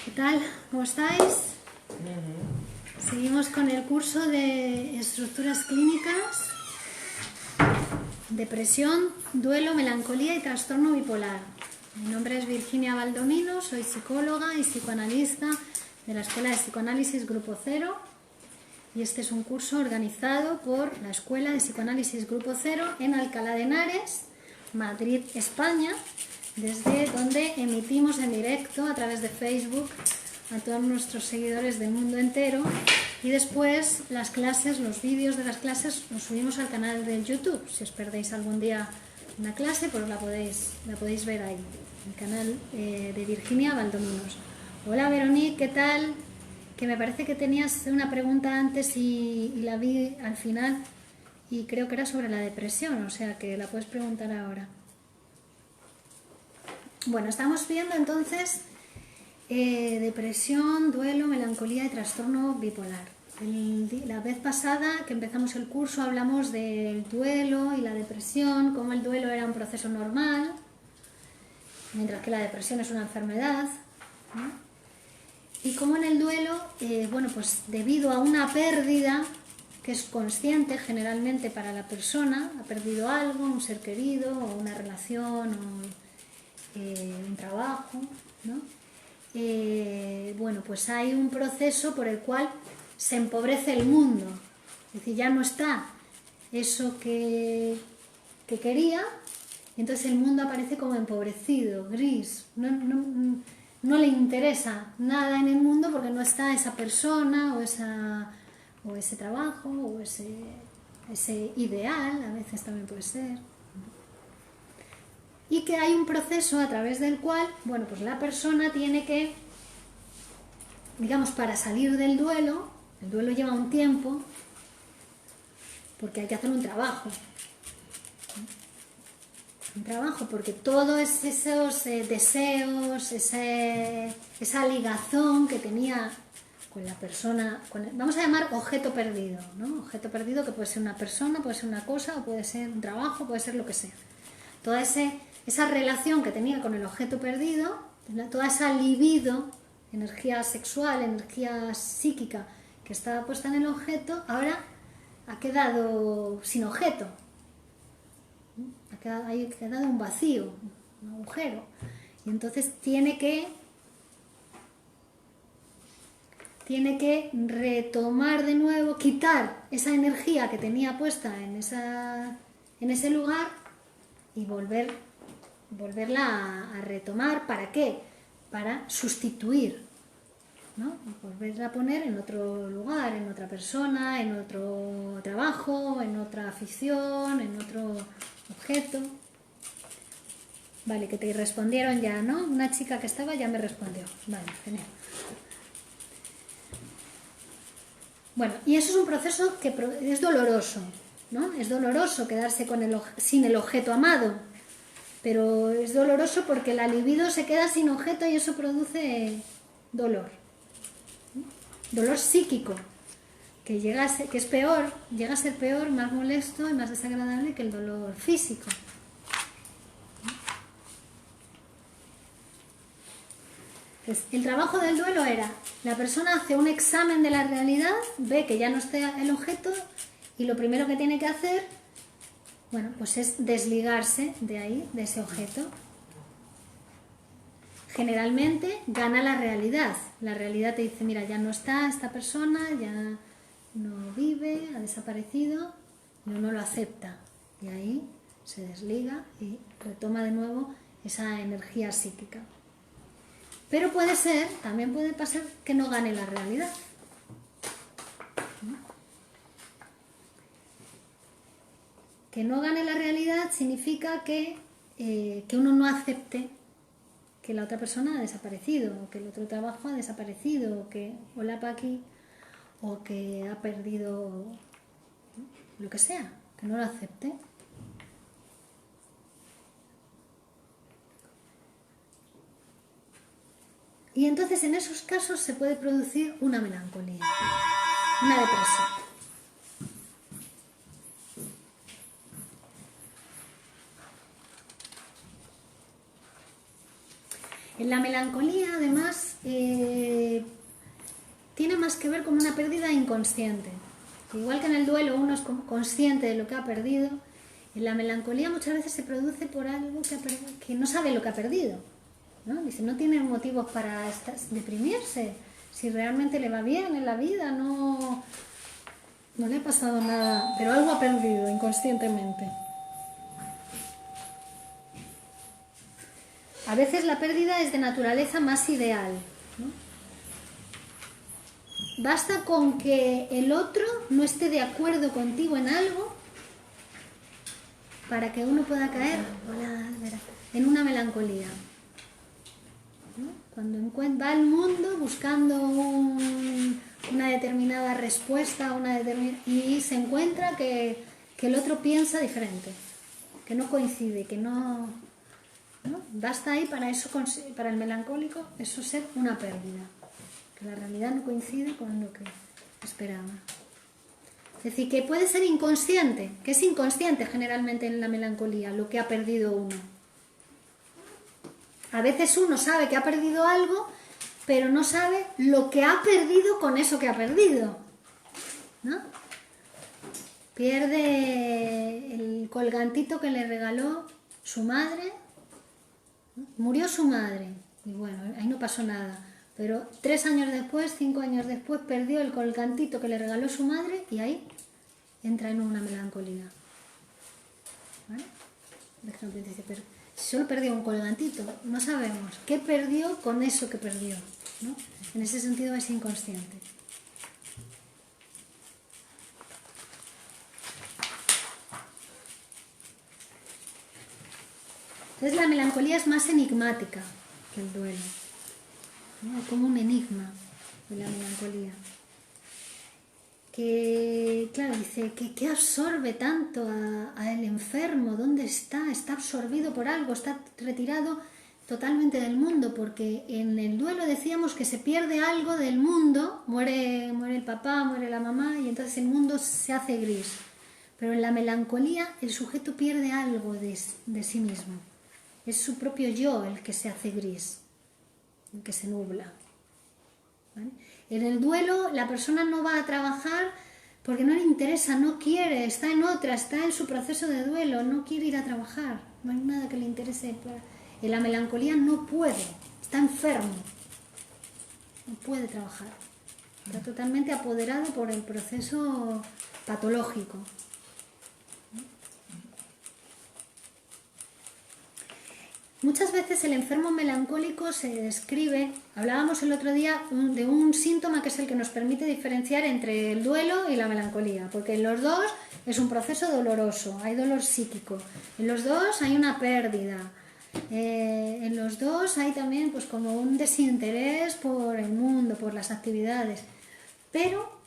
¿Qué tal? ¿Cómo estáis? Seguimos con el curso de estructuras clínicas, depresión, duelo, melancolía y trastorno bipolar. Mi nombre es Virginia Baldomino, soy psicóloga y psicoanalista de la Escuela de Psicoanálisis Grupo Cero, y este es un curso organizado por la Escuela de Psicoanálisis Grupo Cero en Alcalá de Henares, Madrid, España, desde donde emitimos en directo a través de Facebook a todos nuestros seguidores del mundo entero, y después las clases, los vídeos de las clases los subimos al canal de YouTube. Si os perdéis algún día una clase, pues la podéis ver ahí, el canal de Virginia Baldominos. Hola Veronique, ¿qué tal? Que me parece que tenías una pregunta antes y la vi al final y creo que era sobre la depresión, o sea que la puedes preguntar ahora. Bueno, estamos viendo entonces depresión, duelo, melancolía y trastorno bipolar. La vez pasada que empezamos el curso hablamos del duelo y la depresión, cómo el duelo era un proceso normal, mientras que la depresión es una enfermedad, ¿no? Y cómo en el duelo, bueno, pues debido a una pérdida que es consciente generalmente para la persona, ha perdido algo, un ser querido, o una relación, o un trabajo, ¿no? Bueno, pues hay un proceso por el cual se empobrece el mundo, es decir, ya no está eso que quería, y entonces el mundo aparece como empobrecido, gris, no le interesa nada en el mundo porque no está esa persona o ese trabajo o ese ideal, a veces también puede ser. Y que hay un proceso a través del cual, bueno, pues la persona tiene que, digamos, para salir del duelo, el duelo lleva un tiempo, porque hay que hacer un trabajo. Un trabajo, porque todos esos deseos, esa ligazón que tenía con la persona, vamos a llamar objeto perdido, ¿no? Objeto perdido que puede ser una persona, puede ser una cosa, o puede ser un trabajo, puede ser lo que sea. Toda esa relación que tenía con el objeto perdido, toda esa libido, energía sexual, energía psíquica que estaba puesta en el objeto, ahora ha quedado sin objeto. Ha quedado un vacío, un agujero. Y entonces tiene que retomar de nuevo, quitar esa energía que tenía puesta en ese lugar y volverla a retomar. ¿Para qué? Para sustituir, ¿no? Volverla a poner en otro lugar, en otra persona, en otro trabajo, en otra afición, en otro objeto. Vale, que te respondieron ya, ¿no? Una chica que estaba ya me respondió. Vale, genial. Bueno, y eso es un proceso que es doloroso, ¿no? Es doloroso quedarse sin el objeto amado, pero es doloroso porque la libido se queda sin objeto y eso produce dolor. Dolor psíquico, que es peor, llega a ser peor, más molesto y más desagradable que el dolor físico. Entonces, el trabajo del duelo era, la persona hace un examen de la realidad, ve que ya no está el objeto y lo primero que tiene que hacer, bueno, pues es desligarse de ahí, de ese objeto. Generalmente gana la realidad. La realidad te dice, mira, ya no está esta persona, ya no vive, ha desaparecido, y uno lo acepta. Y ahí se desliga y retoma de nuevo esa energía psíquica. Pero también puede pasar que no gane la realidad. Que no gane la realidad significa que uno no acepte que la otra persona ha desaparecido, o que el otro trabajo ha desaparecido, o que hola Paqui, o que ha perdido lo que sea, que no lo acepte. Y entonces en esos casos se puede producir una melancolía, una depresión. En la melancolía, además, más que ver como una pérdida inconsciente. Igual que en el duelo uno es consciente de lo que ha perdido, en la melancolía muchas veces se produce por algo que no sabe lo que ha perdido, ¿no? Dice, no tiene motivos para deprimirse, si realmente le va bien en la vida, no le ha pasado nada, pero algo ha perdido inconscientemente. A veces la pérdida es de naturaleza más ideal, ¿no? Basta con que el otro no esté de acuerdo contigo en algo para que uno pueda caer en una melancolía, ¿no? Cuando va al mundo buscando una determinada respuesta y se encuentra que el otro piensa diferente, que no coincide, que no, ¿no? Basta ahí para eso, para el melancólico, eso ser una pérdida, que la realidad no coincide con lo que esperaba. Es decir, que puede ser inconsciente, que es inconsciente generalmente en la melancolía, lo que ha perdido uno. A veces uno sabe que ha perdido algo, pero no sabe lo que ha perdido con eso que ha perdido, ¿no? Pierde el colgantito que le regaló su madre, ¿no? Murió su madre, y bueno, ahí no pasó nada. Pero 3 años después, 5 años después, perdió el colgantito que le regaló su madre y ahí entra en una melancolía. ¿Vale? Dice, pero si solo perdió un colgantito, no sabemos qué perdió con eso que perdió, ¿no? En ese sentido es inconsciente. Entonces la melancolía es más enigmática que el duelo, ¿no? Es como un enigma de la melancolía. Que, claro, dice, ¿qué absorbe tanto al enfermo? ¿Dónde está? Está absorbido por algo, está retirado totalmente del mundo, porque en el duelo decíamos que se pierde algo del mundo, muere el papá, muere la mamá, y entonces el mundo se hace gris. Pero en la melancolía el sujeto pierde algo de sí mismo. Es su propio yo el que se hace gris, el que se nubla. ¿Vale? En el duelo la persona no va a trabajar porque no le interesa, no quiere, está en otra, está en su proceso de duelo, no quiere ir a trabajar, no hay nada que le interese. En la melancolía no puede, está enfermo, no puede trabajar, está totalmente apoderado por el proceso patológico. Muchas veces el enfermo melancólico se describe, hablábamos el otro día de un síntoma que es el que nos permite diferenciar entre el duelo y la melancolía, porque en los dos es un proceso doloroso, hay dolor psíquico, en los dos hay una pérdida, en los dos hay también pues como un desinterés por el mundo, por las actividades, pero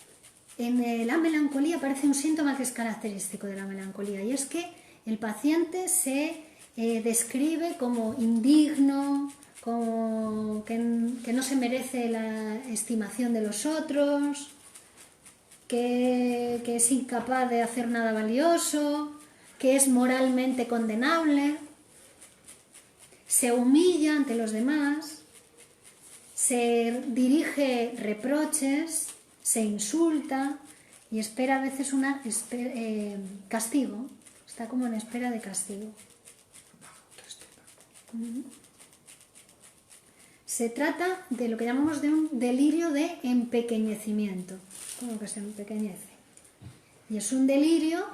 en la melancolía aparece un síntoma que es característico de la melancolía, y es que el paciente se describe como indigno, como que no se merece la estimación de los otros, que es incapaz de hacer nada valioso, que es moralmente condenable, se humilla ante los demás, se dirige reproches, se insulta y espera a veces castigo, está como en espera de castigo. Se trata de lo que llamamos de un delirio de empequeñecimiento, como que se empequeñece. Y es un delirio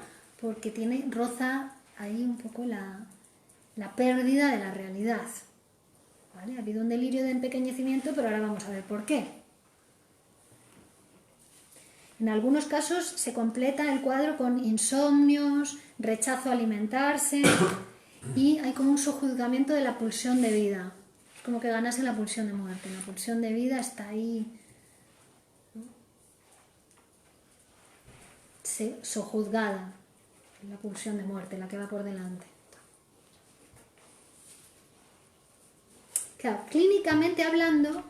porque roza ahí un poco la pérdida de la realidad. ¿Vale? Ha habido un delirio de empequeñecimiento, pero ahora vamos a ver por qué. En algunos casos se completa el cuadro con insomnios, rechazo a alimentarse y hay como un sojuzgamiento de la pulsión de vida. Es como que ganase la pulsión de muerte. La pulsión de vida está ahí, ¿no? Sojuzgada, la pulsión de muerte, la que va por delante. Claro, clínicamente hablando,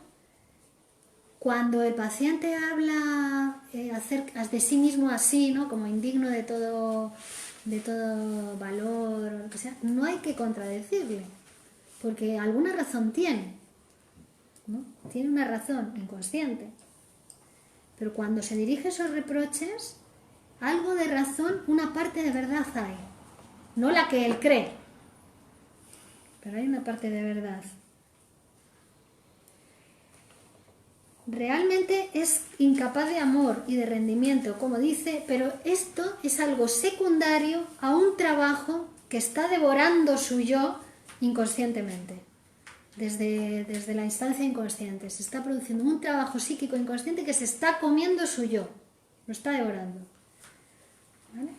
cuando el paciente habla acerca de sí mismo así, ¿no? Como indigno de todo valor o lo que sea, no hay que contradecirle, porque alguna razón tiene, ¿no? Tiene una razón inconsciente. Pero cuando se dirige esos reproches, algo de razón, una parte de verdad hay. No la que él cree, pero hay una parte de verdad. Realmente es incapaz de amor y de rendimiento, como dice, pero esto es algo secundario a un trabajo que está devorando su yo inconscientemente, desde la instancia inconsciente. Se está produciendo un trabajo psíquico inconsciente que se está comiendo su yo, lo está devorando. ¿Vale?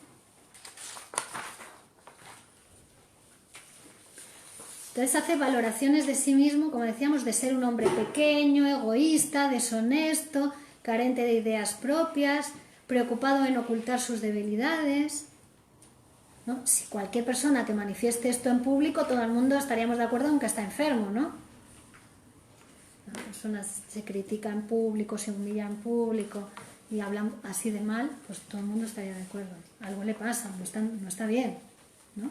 Entonces hace valoraciones de sí mismo, como decíamos, de ser un hombre pequeño, egoísta, deshonesto, carente de ideas propias, preocupado en ocultar sus debilidades, ¿no? Si cualquier persona que manifieste esto en público, todo el mundo estaríamos de acuerdo en que está enfermo, ¿no? La persona se critica en público, se humilla en público y hablan así de mal, pues todo el mundo estaría de acuerdo. Algo le pasa, no está bien, ¿no?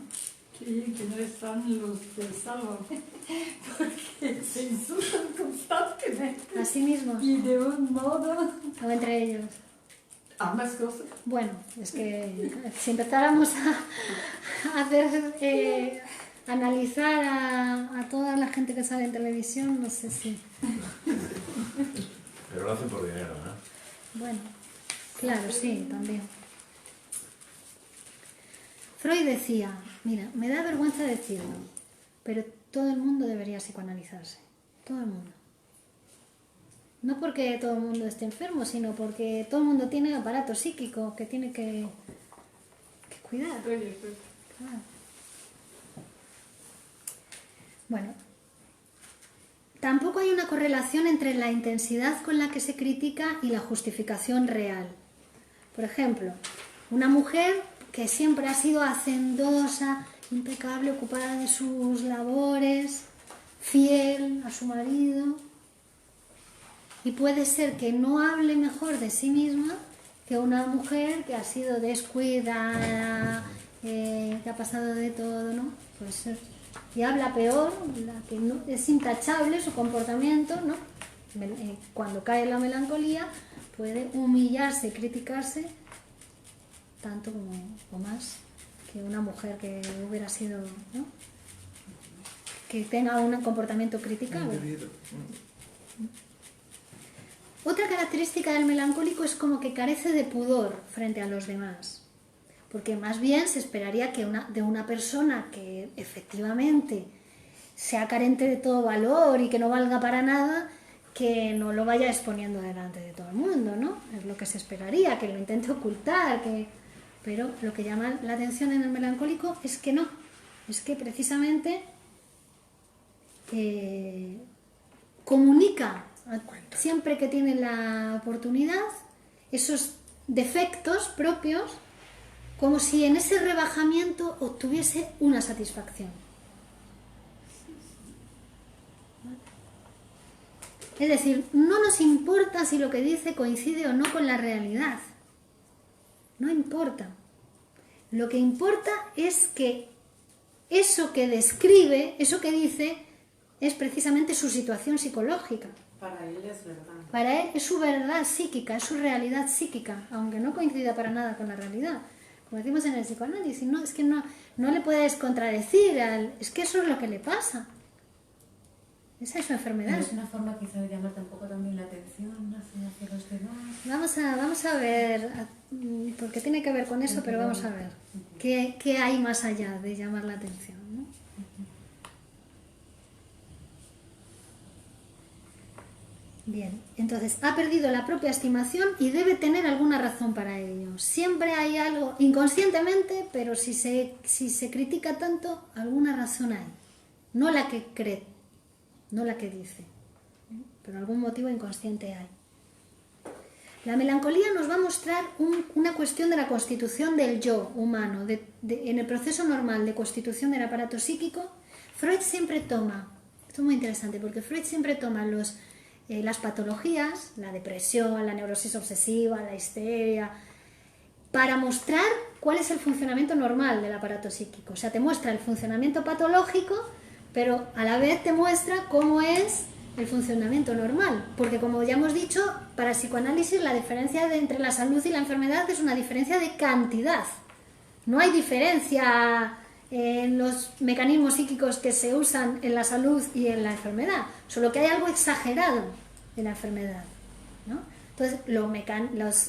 Sí, que no están los del Salvador, porque se insultan constantemente. Así mismo. Y de un modo... O entre ellos. Ambas cosas. Bueno, es que si empezáramos a hacer, analizar a toda la gente que sale en televisión, no sé si... Pero lo hacen por dinero, ¿no? Bueno, claro, sí, también. Freud decía, mira, me da vergüenza decirlo, pero todo el mundo debería psicoanalizarse, todo el mundo. No porque todo el mundo esté enfermo, sino porque todo el mundo tiene aparato psíquico que tiene que cuidar. Claro. Bueno, tampoco hay una correlación entre la intensidad con la que se critica y la justificación real. Por ejemplo, una mujer que siempre ha sido hacendosa, impecable, ocupada de sus labores, fiel a su marido, y puede ser que no hable mejor de sí misma que una mujer que ha sido descuidada, que ha pasado de todo, ¿no? Puede ser. Y habla peor, la que no, es intachable su comportamiento, ¿no? Cuando cae la melancolía puede humillarse, criticarse tanto como o más que una mujer que hubiera sido, ¿no? Que tenga un comportamiento criticable. Otra característica del melancólico es como que carece de pudor frente a los demás, porque más bien se esperaría que de una persona que efectivamente sea carente de todo valor y que no valga para nada, que no lo vaya exponiendo delante de todo el mundo, ¿no? Es lo que se esperaría, que lo intente ocultar, pero lo que llama la atención en el melancólico es que no, es que precisamente comunica siempre que tiene la oportunidad esos defectos propios, como si en ese rebajamiento obtuviese una satisfacción. Es decir, no nos importa si lo que dice coincide o no con la realidad. No importa. Lo que importa es que eso que describe, eso que dice, es precisamente su situación psicológica. Para él es verdad. Para él es su verdad psíquica, es su realidad psíquica, aunque no coincida para nada con la realidad. Como decimos en el psicoanálisis, no, es que no le puedes contradecir, es que eso es lo que le pasa. Esa es su enfermedad. Es una forma quizá de llamar tampoco también la atención hacia los demás. Vamos a ver, porque tiene que ver con eso, pero vamos a ver qué hay más allá de llamar la atención, ¿no? Bien, entonces ha perdido la propia estimación y debe tener alguna razón para ello. Siempre hay algo, inconscientemente, pero si se critica tanto, alguna razón hay. No la que cree, no la que dice, pero algún motivo inconsciente hay. La melancolía nos va a mostrar una cuestión de la constitución del yo humano. En el proceso normal de constitución del aparato psíquico, Freud siempre toma, esto es muy interesante, porque Freud siempre toma las patologías, la depresión, la neurosis obsesiva, la histeria, para mostrar cuál es el funcionamiento normal del aparato psíquico. O sea, te muestra el funcionamiento patológico, pero a la vez te muestra cómo es el funcionamiento normal, porque como ya hemos dicho, para el psicoanálisis la diferencia entre la salud y la enfermedad es una diferencia de cantidad. No hay diferencia en los mecanismos psíquicos que se usan en la salud y en la enfermedad, solo que hay algo exagerado en la enfermedad, ¿no? Entonces,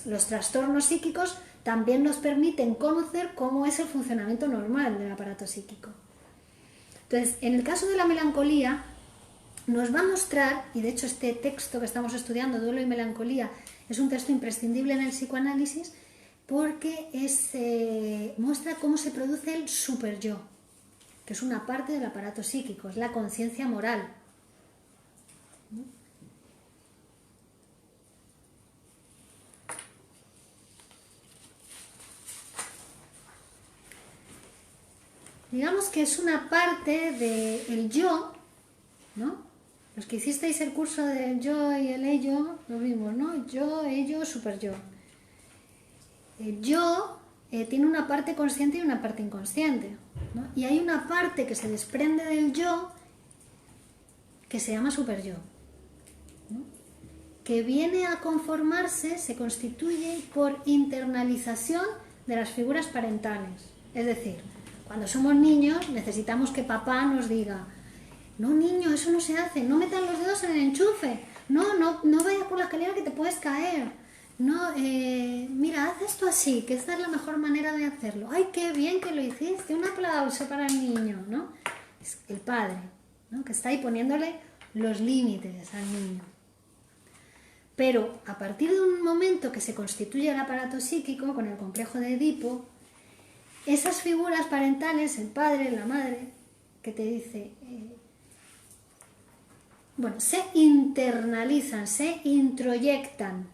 los trastornos psíquicos también nos permiten conocer cómo es el funcionamiento normal del aparato psíquico. Entonces, en el caso de la melancolía, nos va a mostrar, y de hecho este texto que estamos estudiando, Duelo y Melancolía, es un texto imprescindible en el psicoanálisis porque muestra cómo se produce el superyo, que es una parte del aparato psíquico, es la conciencia moral. Digamos que es una parte del yo, ¿no? Los que hicisteis el curso del yo y el ello, lo vimos, ¿no? Yo, ello, superyo. El yo tiene una parte consciente y una parte inconsciente, ¿no? Y hay una parte que se desprende del yo que se llama superyo, ¿no? Que viene a conformarse, se constituye por internalización de las figuras parentales. Es decir, cuando somos niños necesitamos que papá nos diga: no, niño, eso no se hace, no metas los dedos en el enchufe, no vayas por la escalera que te puedes caer, no, mira, haz esto así, que esta es la mejor manera de hacerlo. ¡Ay, qué bien que lo hiciste! Un aplauso para el niño, ¿no? Es el padre, ¿no? Que está ahí poniéndole los límites al niño. Pero a partir de un momento que se constituye el aparato psíquico, con el complejo de Edipo, esas figuras parentales, el padre, la madre, que te dice, se internalizan, se introyectan,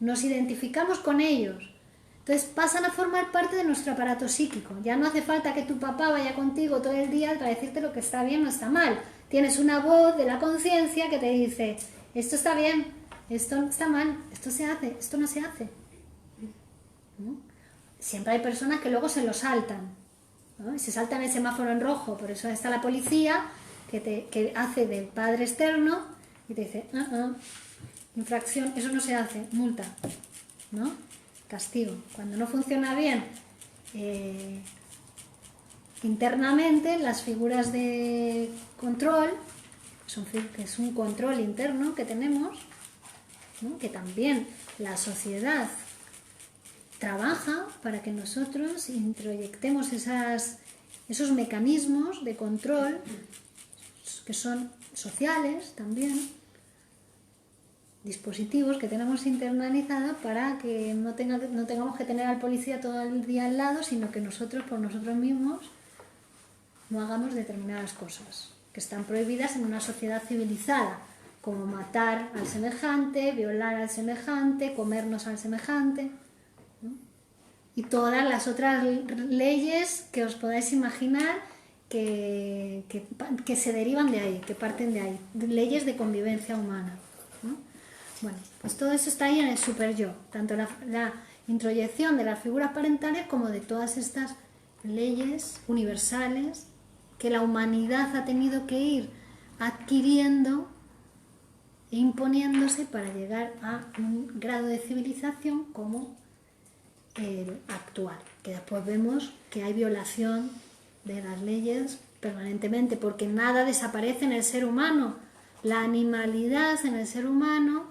nos identificamos con ellos, entonces pasan a formar parte de nuestro aparato psíquico. Ya no hace falta que tu papá vaya contigo todo el día para decirte lo que está bien o está mal. Tienes una voz de la conciencia que te dice: esto está bien, esto está mal, esto se hace, esto no se hace, ¿no? Siempre hay personas que luego se lo saltan, ¿no? Y se saltan el semáforo en rojo. Por eso está la policía que hace del padre externo y te dice: infracción, eso no se hace, multa, ¿no? Castigo. Cuando no funciona bien internamente, las figuras de control, que es un control interno que tenemos, ¿no? Que también la sociedad trabaja para que nosotros introyectemos esos mecanismos de control que son sociales también, dispositivos que tenemos internalizados para que no tengamos que tener al policía todo el día al lado, sino que nosotros por nosotros mismos no hagamos determinadas cosas que están prohibidas en una sociedad civilizada, como matar al semejante, violar al semejante, comernos al semejante, ¿no? Y todas las otras leyes que os podáis imaginar que se derivan de ahí, que parten de ahí, leyes de convivencia humana, ¿no? Bueno, pues todo eso está ahí en el superyo, tanto la introyección de las figuras parentales como de todas estas leyes universales que la humanidad ha tenido que ir adquiriendo e imponiéndose para llegar a un grado de civilización como el actual, que después vemos que hay violación de las leyes permanentemente, porque nada desaparece en el ser humano, la animalidad en el ser humano,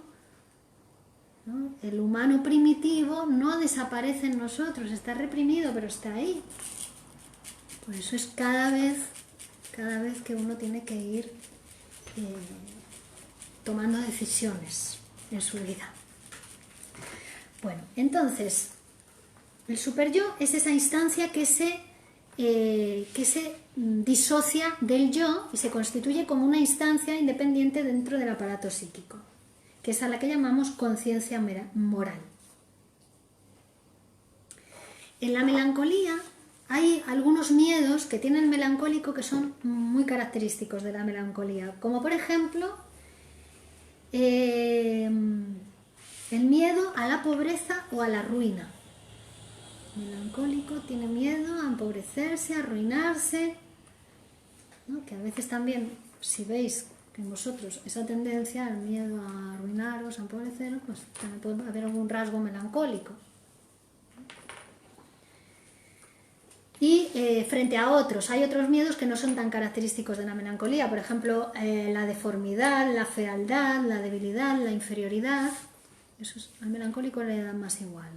¿no? El humano primitivo no desaparece en nosotros, está reprimido, pero está ahí. Por eso es cada vez que uno tiene que ir tomando decisiones en su vida. Bueno, entonces, el superyo es esa instancia que se disocia del yo y se constituye como una instancia independiente dentro del aparato psíquico, que es a la que llamamos conciencia moral. En la melancolía hay algunos miedos que tiene el melancólico que son muy característicos de la melancolía, como por ejemplo el miedo a la pobreza o a la ruina. El melancólico tiene miedo a empobrecerse, a arruinarse, ¿no? Que a veces también, si veis que en vosotros esa tendencia, el miedo a arruinaros, a empobreceros, pues también puede haber algún rasgo melancólico. Y frente a otros, hay otros miedos que no son tan característicos de la melancolía, por ejemplo, la deformidad, la fealdad, la debilidad, la inferioridad. Eso al melancólico le da más igual.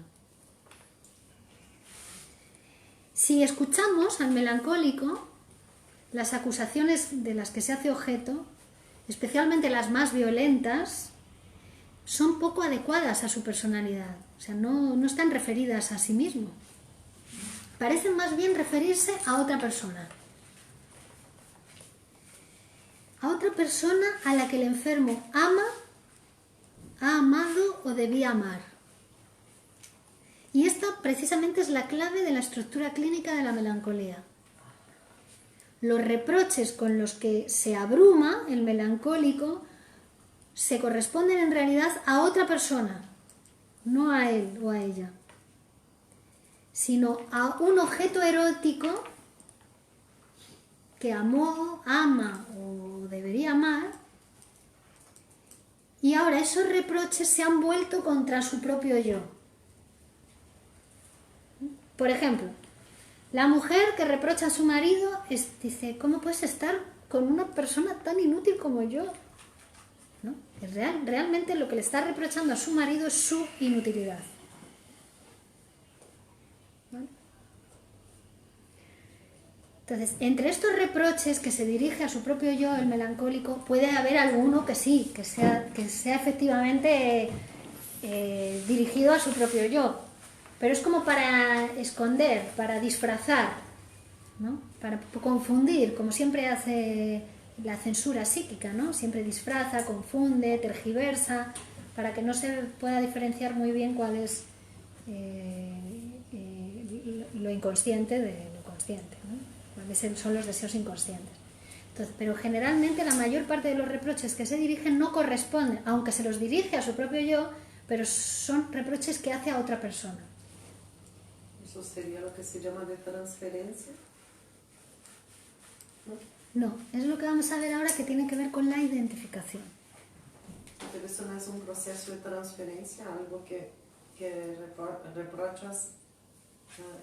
Si escuchamos al melancólico, las acusaciones de las que se hace objeto, especialmente las más violentas, son poco adecuadas a su personalidad, o sea, no están referidas a sí mismo. Parecen más bien referirse a otra persona. A otra persona a la que el enfermo ama, ha amado o debía amar. Y esta precisamente es la clave de la estructura clínica de la melancolía. Los reproches con los que se abruma el melancólico se corresponden en realidad a otra persona, no a él o a ella, sino a un objeto erótico que amó, ama o debería amar, y ahora esos reproches se han vuelto contra su propio yo. Por ejemplo, la mujer que reprocha a su marido dice, ¿cómo puedes estar con una persona tan inútil como yo? ¿No? Realmente lo que le está reprochando a su marido es su inutilidad. ¿Vale? Entonces, entre estos reproches que se dirige a su propio yo, el melancólico, puede haber alguno que sí, que sea efectivamente dirigido a su propio yo. Pero es como para esconder, para disfrazar, ¿no? Para confundir, como siempre hace la censura psíquica, ¿no? Siempre disfraza, confunde, tergiversa, para que no se pueda diferenciar muy bien cuál es lo inconsciente de lo consciente, ¿no? Cuáles son los deseos inconscientes. Entonces, pero generalmente la mayor parte de los reproches que se dirigen no corresponden, aunque se los dirige a su propio yo, pero son reproches que hace a otra persona. ¿Eso sería lo que se llama de transferencia? No, es lo que vamos a ver ahora, que tiene que ver con la identificación. Pero eso no es un proceso de transferencia, algo que reprochas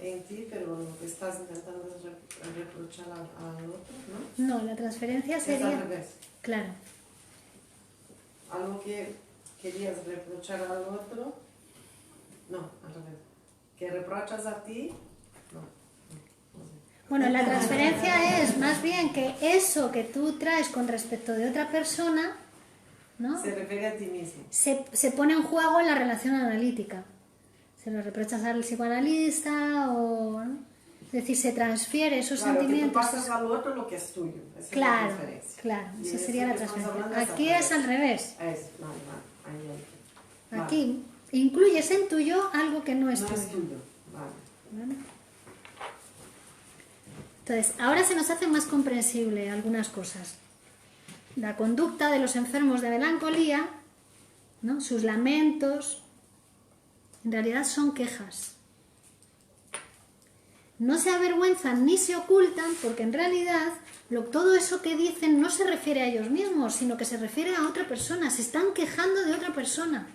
en ti, pero lo que estás intentando es reprochar al otro, ¿no? No, la transferencia sería... Es al revés. Claro. Algo que querías reprochar al otro, no, al revés. Que reprochas a ti, no sé. Bueno, la transferencia es más bien que eso que tú traes con respecto de otra persona, ¿no? Se refiere a ti mismo. Se pone en juego en la relación analítica. Se lo reprochas al psicoanalista o... ¿no? Es decir, se transfiere esos sentimientos. Que tú pasas al otro lo que es tuyo. Esa claro, es la transferencia. Claro, Y esa sería la transferencia. es Aquí es al revés. Vale. Aquí incluyes en tu yo algo que no es tuyo. No es tuyo, vale. Entonces, ahora se nos hace más comprensible algunas cosas. La conducta de los enfermos de melancolía, ¿no? Sus lamentos, en realidad son quejas. No se avergüenzan ni se ocultan, porque en realidad todo eso que dicen no se refiere a ellos mismos, sino que se refiere a otra persona. Se están quejando de otra persona.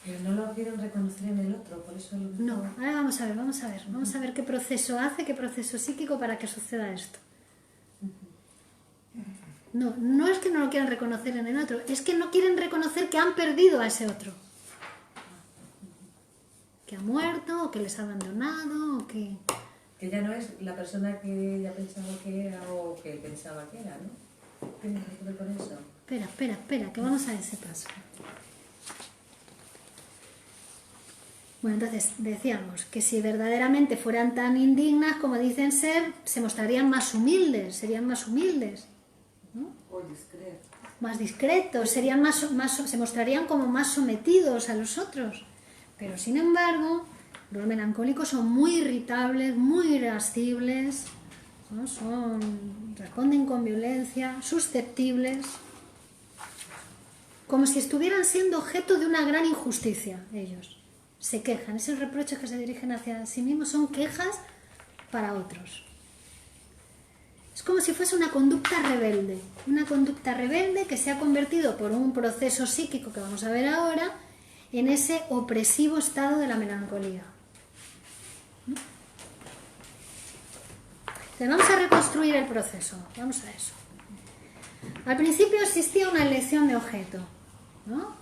Pero no lo quieren reconocer en el otro, por eso lo... No, ahora vamos a ver qué proceso hace, qué proceso psíquico para que suceda esto. No es que no lo quieran reconocer en el otro, es que no quieren reconocer que han perdido a ese otro. Que ha muerto, o que les ha abandonado, o que... Que ya no es la persona que ella pensaba que era o que pensaba que era, ¿no? ¿Tienes que ver con eso? Espera, que vamos a ese paso. Bueno, entonces decíamos que si verdaderamente fueran tan indignas como dicen ser, se mostrarían más humildes, serían más humildes, ¿no? O discreto. Más discretos, serían se mostrarían como más sometidos a los otros. Pero sin embargo, los melancólicos son muy irritables, muy irascibles, ¿no? Responden con violencia, susceptibles, como si estuvieran siendo objeto de una gran injusticia ellos. Se quejan, esos reproches que se dirigen hacia sí mismos son quejas para otros. Es como si fuese una conducta rebelde que se ha convertido por un proceso psíquico que vamos a ver ahora en ese opresivo estado de la melancolía. Entonces vamos a reconstruir el proceso, vamos a eso. Al principio existía una elección de objeto, ¿no?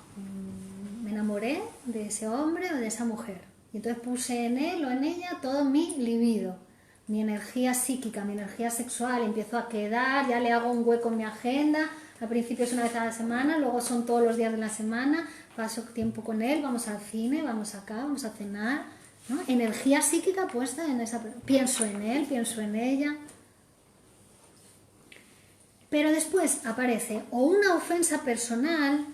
Me enamoré de ese hombre o de esa mujer y entonces puse en él o en ella todo mi libido, mi energía psíquica, mi energía sexual, empiezo a quedar, ya le hago un hueco en mi agenda, al principio es una vez a la semana, luego son todos los días de la semana, paso tiempo con él, vamos al cine, vamos acá, vamos a cenar, ¿no? Energía psíquica puesta en esa persona, pienso en él, pienso en ella. Pero después aparece o una ofensa personal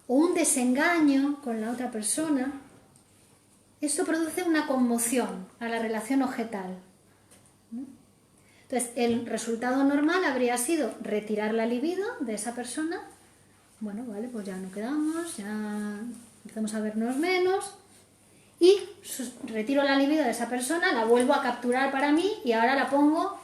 o un desengaño con la otra persona. Esto produce una conmoción a la relación objetal. Entonces, el resultado normal habría sido retirar la libido de esa persona. Bueno, vale, pues ya no quedamos, ya empezamos a vernos menos. Y retiro la libido de esa persona, la vuelvo a capturar para mí y ahora la pongo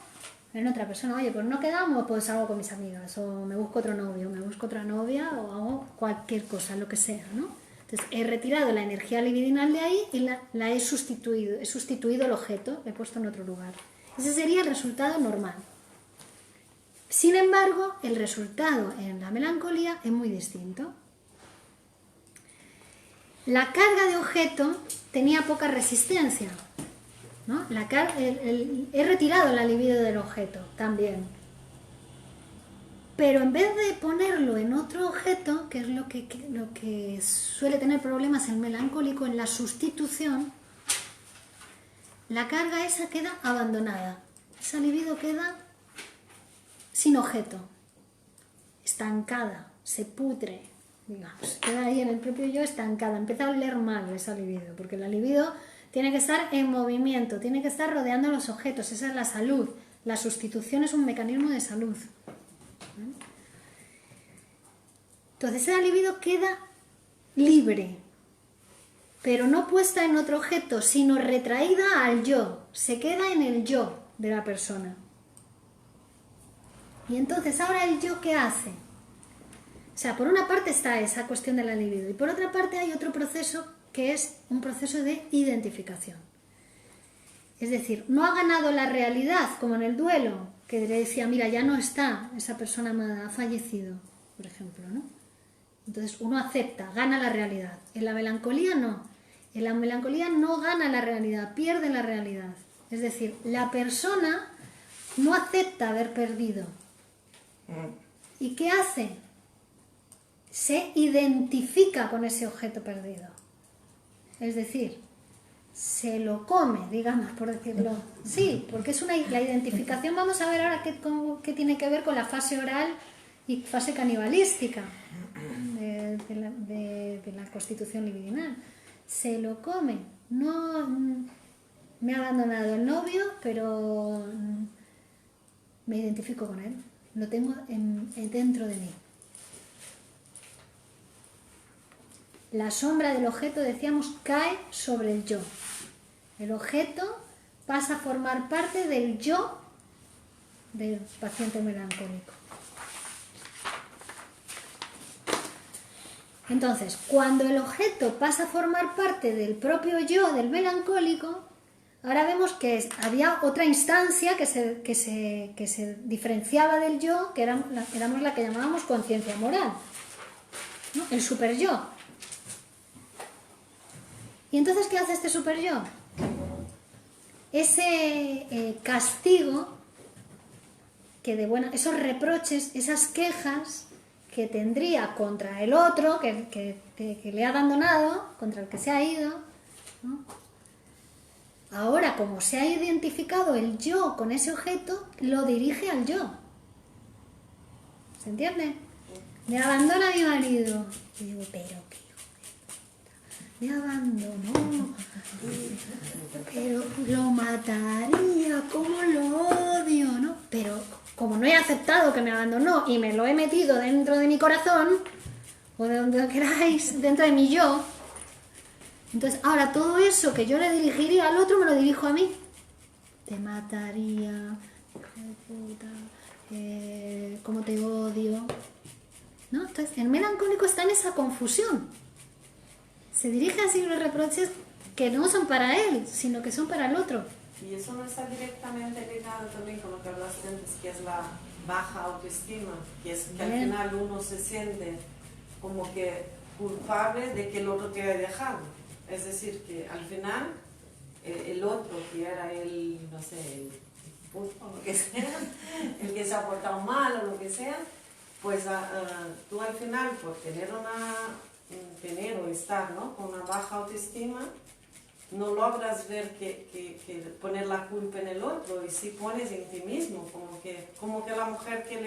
en otra persona. Oye, pues no quedamos, pues salgo con mis amigas, o me busco otro novio, me busco otra novia, o hago cualquier cosa, lo que sea, ¿no? Entonces he retirado la energía libidinal de ahí y la he sustituido el objeto, le he puesto en otro lugar. Ese sería el resultado normal. Sin embargo, el resultado en la melancolía es muy distinto. La carga de objeto tenía poca resistencia, ¿no? He retirado la libido del objeto también. Pero en vez de ponerlo en otro objeto, que es lo que suele tener problemas el melancólico, en la sustitución, la carga esa queda abandonada. Esa libido queda sin objeto, estancada, se pudre, digamos, queda ahí en el propio yo estancada, empieza a oler mal esa libido, porque la libido tiene que estar en movimiento, tiene que estar rodeando los objetos, esa es la salud. La sustitución es un mecanismo de salud. Entonces esa libido queda libre, pero no puesta en otro objeto, sino retraída al yo, se queda en el yo de la persona. Y entonces ahora el yo, ¿qué hace? O sea, por una parte está esa cuestión de la libido y por otra parte hay otro proceso que es un proceso de identificación. Es decir, no ha ganado la realidad, como en el duelo, que le decía, mira, ya no está, esa persona amada ha fallecido, por ejemplo, ¿no? Entonces uno acepta, gana la realidad. En la melancolía no. En la melancolía no gana la realidad, pierde la realidad. Es decir, la persona no acepta haber perdido. ¿Y qué hace? Se identifica con ese objeto perdido. Es decir, se lo come, digamos, por decirlo. Sí, porque es la identificación, vamos a ver ahora qué tiene que ver con la fase oral y fase canibalística de la constitución libidinal. Se lo come. No me ha abandonado el novio, pero me identifico con él. Lo tengo dentro de mí. La sombra del objeto, decíamos, cae sobre el yo. El objeto pasa a formar parte del yo del paciente melancólico. Entonces, cuando el objeto pasa a formar parte del propio yo del melancólico, ahora vemos que había otra instancia que se diferenciaba del yo, que éramos la que llamábamos conciencia moral, ¿no? El superyo. ¿Y entonces qué hace este superyo? Ese castigo, esos reproches, esas quejas que tendría contra el otro, que le ha abandonado, contra el que se ha ido, ¿no? Ahora, como se ha identificado el yo con ese objeto, lo dirige al yo. ¿Se entiende? Me abandona mi marido. Y digo, pero qué me abandonó, pero lo mataría, cómo lo odio, ¿no? Pero como no he aceptado que me abandonó y me lo he metido dentro de mi corazón, o de donde queráis, dentro de mi yo, entonces ahora todo eso que yo le dirigiría al otro me lo dirijo a mí. Te mataría, puta, cómo te odio, ¿no? Entonces, el melancólico está en esa confusión. Se dirige así los reproches que no son para él, sino que son para el otro. Y eso no está directamente ligado también con lo que hablaste antes, que es la baja autoestima, que es que al final uno se siente como que culpable de que el otro te haya dejado. Es decir, que al final el otro, que era el, no sé, el puto o lo que sea, el que se ha portado mal o lo que sea, pues tú al final, por tener o estar, ¿no?, con una baja autoestima, no logras ver que poner la culpa en el otro, y si pones en ti mismo, como que la mujer que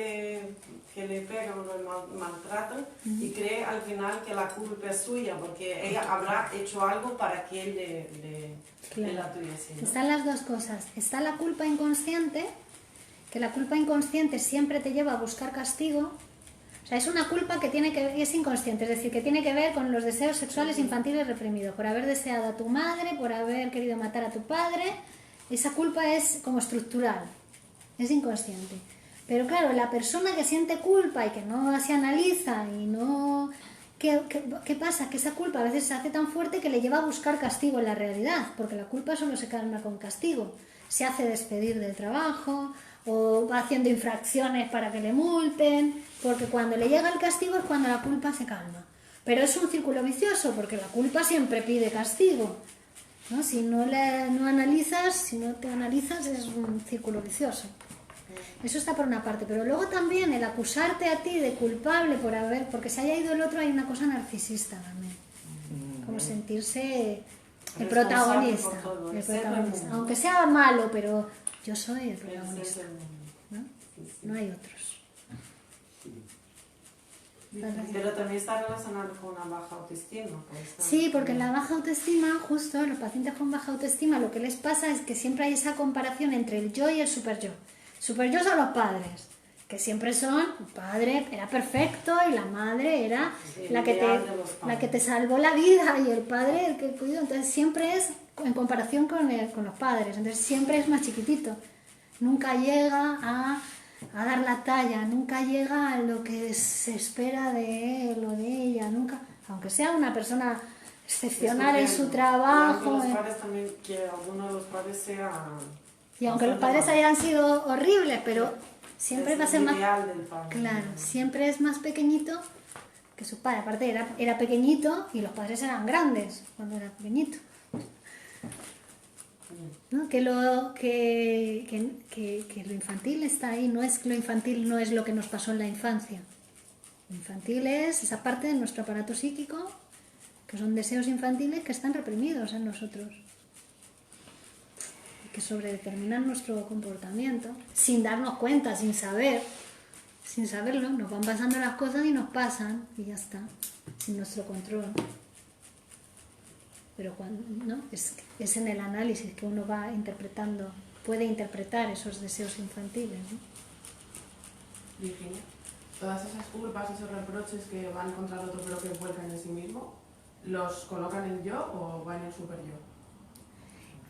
le pega o le maltrata y cree al final que la culpa es suya, porque ella habrá hecho algo para que él le la tuviese, ¿no? Están las dos cosas. Está la culpa inconsciente, que la culpa inconsciente siempre te lleva a buscar castigo. O sea, es una culpa que es inconsciente, es decir, que tiene que ver con los deseos sexuales infantiles reprimidos, por haber deseado a tu madre, por haber querido matar a tu padre. Esa culpa es como estructural, es inconsciente. Pero claro, la persona que siente culpa y que no se analiza y no... ¿Qué pasa? Que esa culpa a veces se hace tan fuerte que le lleva a buscar castigo en la realidad, porque la culpa solo se calma con castigo. Se hace despedir del trabajo, o va haciendo infracciones para que le multen, porque cuando le llega el castigo es cuando la culpa se calma. Pero es un círculo vicioso, porque la culpa siempre pide castigo, ¿no? Si no analizas, si no te analizas, es un círculo vicioso. Eso está por una parte, pero luego también el acusarte a ti de culpable porque se haya ido el otro, hay una cosa narcisista también, como sentirse el protagonista, aunque sea malo, pero yo soy el protagonista, ¿no? No hay otros. Pero también está relacionado con una baja autoestima. Sí, porque en la baja autoestima, justo los pacientes con baja autoestima, lo que les pasa es que siempre hay esa comparación entre el yo y el super yo. Super yo son los padres, que siempre son, el padre era perfecto y la madre era la que te salvó la vida, y el padre el que cuidó. Entonces siempre es en comparación con los padres, entonces siempre es más chiquitito. Nunca llega a dar la talla, nunca llega a lo que se espera de él o de ella, nunca, aunque sea una persona excepcional en su trabajo. Los padres también, que alguno de los padres sea... Y aunque los padres hayan sido horribles, pero siempre va a ser más... Claro, siempre es más pequeñito que su padre. Aparte era pequeñito y los padres eran grandes cuando era pequeñito. ¿No? Que lo infantil está ahí, lo infantil no es lo que nos pasó en la infancia. Lo infantil es esa parte de nuestro aparato psíquico, que son deseos infantiles que están reprimidos en nosotros, que sobredeterminan nuestro comportamiento, sin darnos cuenta, sin saberlo, nos van pasando las cosas y nos pasan, y ya está, sin nuestro control. Pero ¿no? Es en el análisis que uno va interpretando, puede interpretar esos deseos infantiles, ¿no? Virginia, todas esas culpas, esos reproches que van contra el otro pero que vuelcan en sí mismo, ¿los colocan en yo o van en super yo?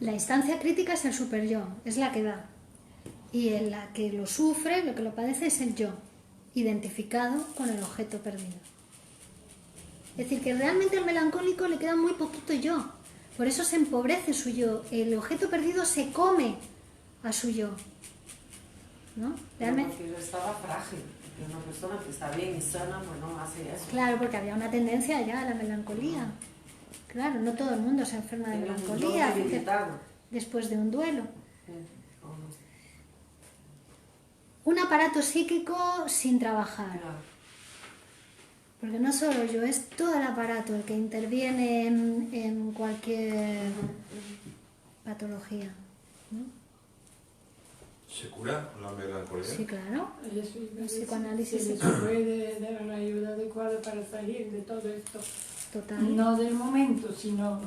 La instancia crítica es el super yo, es la que da. Y en la que lo sufre, lo que lo padece, es el yo, identificado con el objeto perdido. Es decir, que realmente al melancólico le queda muy poquito yo. Por eso se empobrece su yo. El objeto perdido se come a su yo, ¿no? Realmente... Porque yo estaba frágil. Una persona que está bien y sana, pues no hace eso. Claro, porque había una tendencia ya a la melancolía. Claro, no todo el mundo se enferma de melancolía después de un duelo. Un aparato psíquico sin trabajar. Porque no solo yo, es todo el aparato el que interviene en cualquier patología, ¿no? ¿Se cura la melancolía? Sí, claro. El psicoanálisis se puede dar la ayuda adecuada para salir de todo esto. Total. No del momento, sino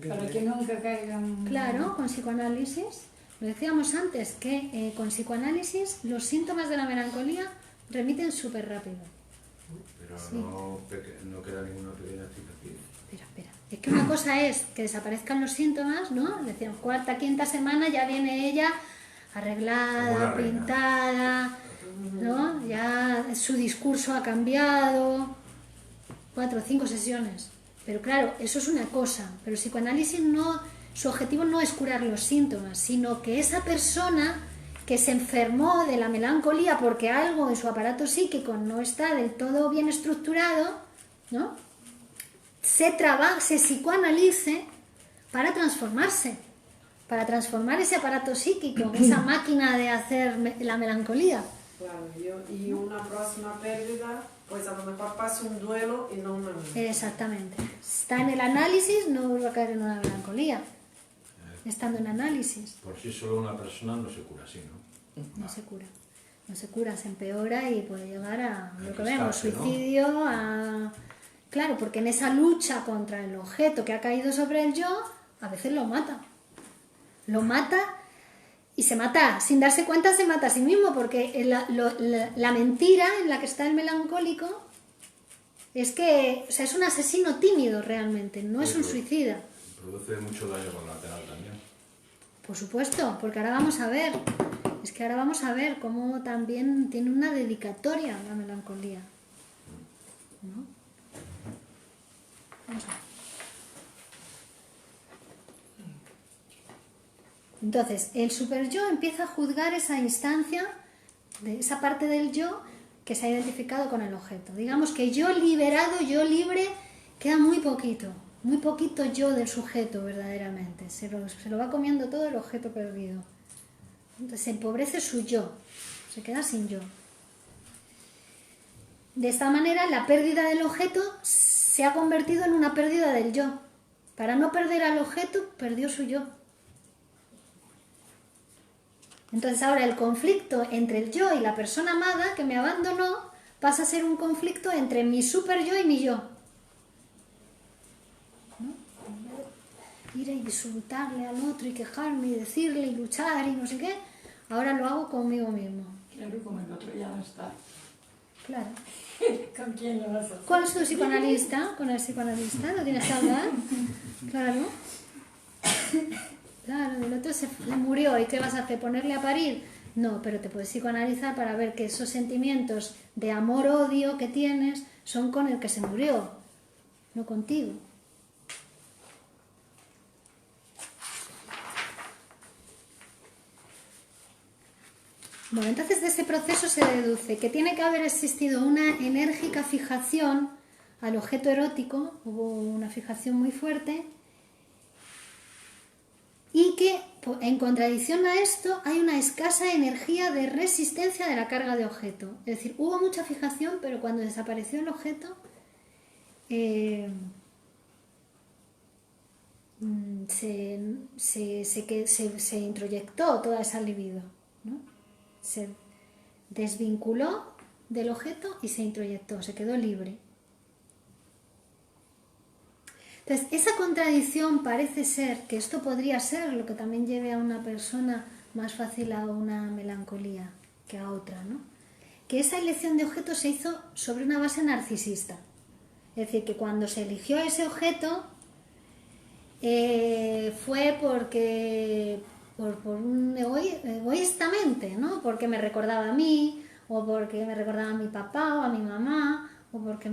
para que nunca caigan... Claro, con psicoanálisis. Lo decíamos antes, que con psicoanálisis los síntomas de la melancolía remiten súper rápido. Pero Sí. no queda ninguna pequeña cicatriz. Espera. Es que una cosa es que desaparezcan los síntomas, ¿no? Decíamos, cuarta, quinta semana ya viene ella Como arreglada, una reina. pintada, ¿no? Ya su discurso ha cambiado, 4 o 5 sesiones. Pero claro, eso es una cosa, pero el psicoanálisis no, su objetivo no es curar los síntomas, sino que esa persona que se enfermó de la melancolía porque algo en su aparato psíquico no está del todo bien estructurado, ¿no? Se psicoanalice para transformarse, para transformar ese aparato psíquico, esa máquina de hacer la melancolía. Claro, y una próxima pérdida, pues a lo mejor pasa un duelo y no una... Exactamente. Está en el análisis, no vuelve a caer en una melancolía. Estando en análisis, Por sí solo una persona no se cura así, ¿no? no se cura. No se cura, se empeora y puede llegar a lo que Al vemos, rescate, ¿no? suicidio, a... Claro, porque en esa lucha contra el objeto que ha caído sobre el yo, a veces lo mata. Lo mata y se mata, sin darse cuenta se mata a sí mismo, porque la mentira en la que está el melancólico es que, o sea, es un asesino tímido realmente, no es un suicida. Produce mucho daño colateral también. Por supuesto, porque ahora vamos a ver, es que ahora vamos a ver cómo también tiene una dedicatoria la melancolía, ¿no? Vamos a ver. Entonces, el superyo empieza a juzgar esa instancia, de esa parte del yo que se ha identificado con el objeto. Digamos que yo liberado, yo libre, queda muy poquito yo del sujeto verdaderamente. Se lo va comiendo todo el objeto perdido. Entonces se empobrece su yo, se queda sin yo. De esta manera la pérdida del objeto se ha convertido en una pérdida del yo. Para no perder al objeto, perdió su yo. Entonces ahora el conflicto entre el yo y la persona amada que me abandonó pasa a ser un conflicto entre mi super yo y mi yo. ¿No? Ir y disfrutarle al otro y quejarme y decirle y luchar y no sé qué, ahora lo hago conmigo mismo. Claro, como el otro ya no está. Claro. ¿Con quién lo vas a hacer? ¿Con su psicoanalista? ¿Con el psicoanalista? ¿No tienes que hablar? Claro. Claro, el otro se murió y ¿qué vas a hacer? ¿Ponerle a parir? No, pero te puedes psicoanalizar para ver que esos sentimientos de amor-odio que tienes son con el que se murió, no contigo. Bueno, entonces de ese proceso se deduce que tiene que haber existido una enérgica fijación al objeto erótico, hubo una fijación muy fuerte, y que en contradicción a esto hay una escasa energía de resistencia de la carga de objeto. Es decir, hubo mucha fijación, pero cuando desapareció el objeto se introyectó toda esa libido, ¿no? Se desvinculó del objeto y se introyectó, se quedó libre. Entonces, esa contradicción parece ser que esto podría ser lo que también lleve a una persona más fácil a una melancolía que a otra, ¿no? Que esa elección de objeto se hizo sobre una base narcisista. Es decir, que cuando se eligió ese objeto fue porque egoístamente, ¿no? Porque me recordaba a mí, o porque me recordaba a mi papá o a mi mamá, o porque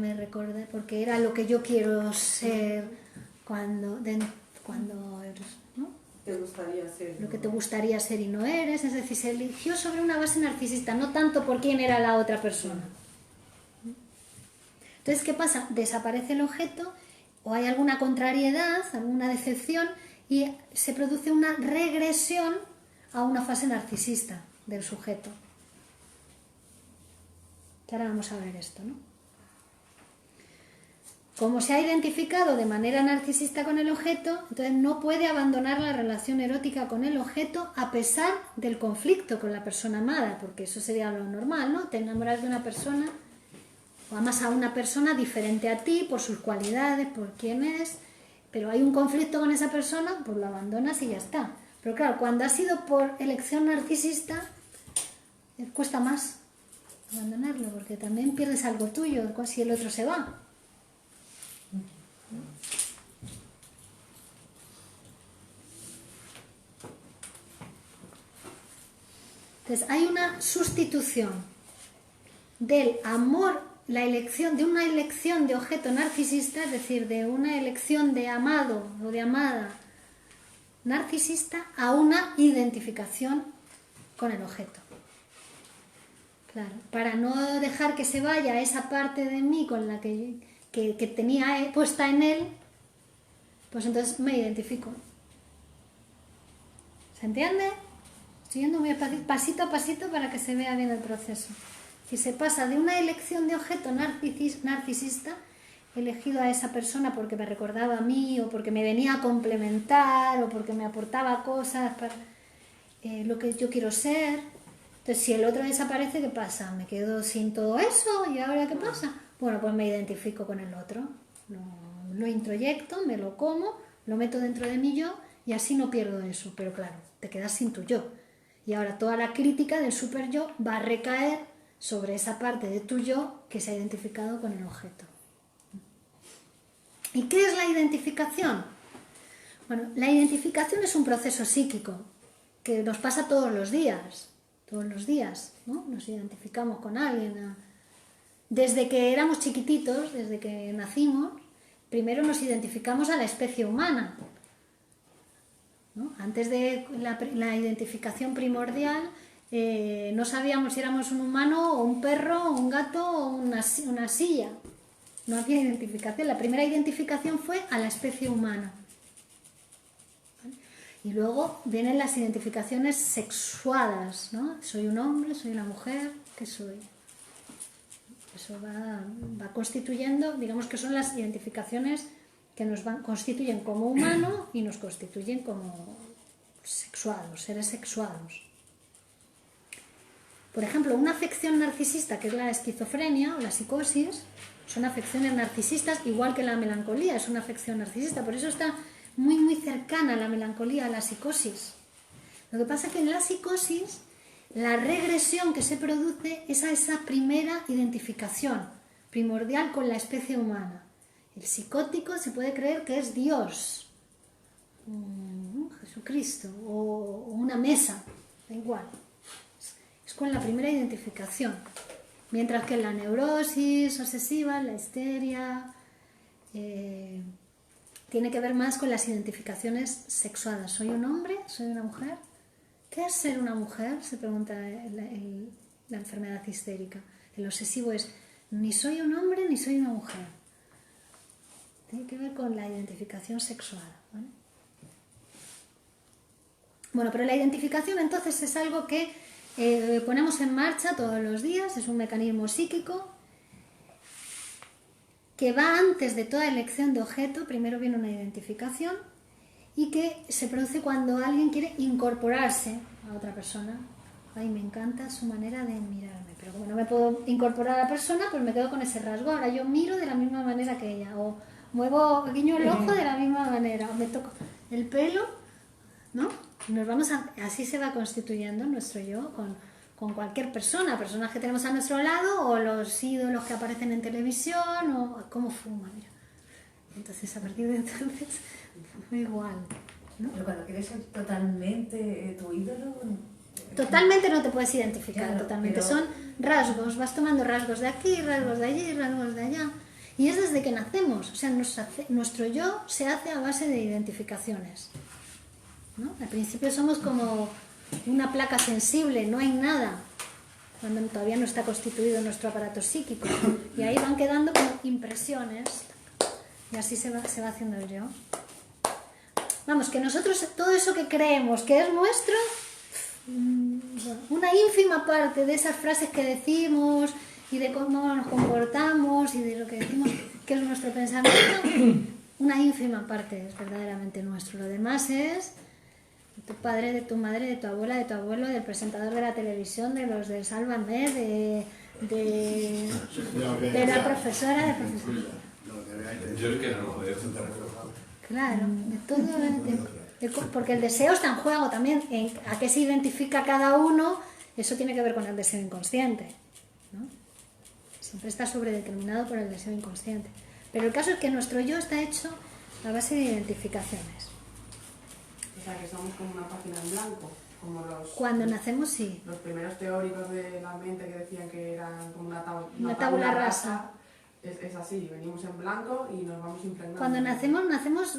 porque era lo que yo quiero ser cuando ¿no? Te gustaría ser. Lo que te gustaría ser y no eres. Es decir, se eligió sobre una base narcisista, no tanto por quién era la otra persona. Entonces, ¿qué pasa? Desaparece el objeto o hay alguna contrariedad, alguna decepción y se produce una regresión a una fase narcisista del sujeto. Que ahora vamos a ver esto, ¿no? Como se ha identificado de manera narcisista con el objeto, entonces no puede abandonar la relación erótica con el objeto a pesar del conflicto con la persona amada, porque eso sería lo normal, ¿no? Te enamoras de una persona o amas a una persona diferente a ti por sus cualidades, por quién es, pero hay un conflicto con esa persona, pues lo abandonas y ya está. Pero claro, cuando ha sido por elección narcisista, cuesta más abandonarlo, porque también pierdes algo tuyo si el otro se va. Entonces hay una sustitución del amor, la elección, de una elección de objeto narcisista, es decir, de una elección de amado o de amada narcisista a una identificación con el objeto. Claro, para no dejar que se vaya esa parte de mí con la que tenía puesta en él, pues entonces me identifico. ¿Se entiende? Estoy yendo muy pasito a pasito para que se vea bien el proceso. Si se pasa de una elección de objeto narcisista, he elegido a esa persona porque me recordaba a mí, o porque me venía a complementar, o porque me aportaba cosas para lo que yo quiero ser. Entonces, si el otro desaparece, ¿qué pasa? ¿Me quedo sin todo eso? ¿Y ahora qué pasa? Bueno, pues me identifico con el otro. Lo introyecto, me lo como, lo meto dentro de mi yo y así no pierdo eso. Pero claro, te quedas sin tu yo. Y ahora toda la crítica del super yo va a recaer sobre esa parte de tu yo que se ha identificado con el objeto. ¿Y qué es la identificación? Bueno, la identificación es un proceso psíquico que nos pasa todos los días, ¿no? Nos identificamos con alguien. Desde que éramos chiquititos, desde que nacimos, primero nos identificamos a la especie humana, ¿no? Antes de la identificación primordial, no sabíamos si éramos un humano o un perro o un gato o una silla. No había identificación. La primera identificación fue a la especie humana. ¿Vale? Y luego vienen las identificaciones sexuadas, ¿no? Soy un hombre, soy una mujer, ¿qué soy? Eso va constituyendo, digamos que son las identificaciones que nos constituyen como humano y nos constituyen como sexuados, seres sexuados. Por ejemplo, una afección narcisista, que es la esquizofrenia o la psicosis, son afecciones narcisistas, igual que la melancolía es una afección narcisista. Por eso está muy, muy cercana la melancolía a la psicosis. Lo que pasa es que en la psicosis, la regresión que se produce es a esa primera identificación primordial con la especie humana. El psicótico se puede creer que es Dios, Jesucristo, o una mesa, da igual. Es con la primera identificación. Mientras que la neurosis obsesiva, la histeria, tiene que ver más con las identificaciones sexuadas. ¿Soy un hombre? ¿Soy una mujer? ¿Qué es ser una mujer? Se pregunta la enfermedad histérica. El obsesivo es, ni soy un hombre ni soy una mujer. Tiene que ver con la identificación sexual, ¿vale? Bueno, pero la identificación entonces es algo que ponemos en marcha todos los días, es un mecanismo psíquico que va antes de toda elección de objeto. Primero viene una identificación y que se produce cuando alguien quiere incorporarse a otra persona. Ay, me encanta su manera de mirarme, pero como no me puedo incorporar a la persona, pues me quedo con ese rasgo. Ahora yo miro de la misma manera que ella, o guiño el ojo de la misma manera, o me toco el pelo, ¿no? Así se va constituyendo nuestro yo con cualquier persona, personas que tenemos a nuestro lado, o los ídolos que aparecen en televisión, o cómo fuman. Entonces, a partir de entonces, igual, ¿no? Pero cuando quieres ser totalmente tu ídolo... Totalmente no te puedes identificar, claro, totalmente. pero... Son rasgos, vas tomando rasgos de aquí, rasgos de allí, rasgos de allá. Y es desde que nacemos, o sea, nuestro yo se hace a base de identificaciones, ¿no? Al principio somos como una placa sensible, no hay nada, cuando todavía no está constituido nuestro aparato psíquico. Y ahí van quedando como impresiones, y así se va haciendo el yo. Vamos, que nosotros, todo eso que creemos que es nuestro, una ínfima parte de esas frases que decimos y de cómo nos comportamos y de lo que decimos que es nuestro pensamiento, una ínfima parte es verdaderamente nuestro. Lo demás es de tu padre, de tu madre, de tu abuela, de tu abuelo, del presentador de la televisión, de los del Sálvame, de la profesora, de profesora. Yo es que no, joder. Claro, de todo, porque el deseo está en juego también. ¿A qué se identifica cada uno? Eso tiene que ver con el deseo inconsciente, ¿no? Siempre está sobredeterminado por el deseo inconsciente. Pero el caso es que nuestro yo está hecho a base de identificaciones. O sea, que somos como una página en blanco. como los... Cuando nacemos sí. Los primeros teóricos de la mente que decían que eran como una tabula rasa. Es así, venimos en blanco y nos vamos impregnando. Cuando nacemos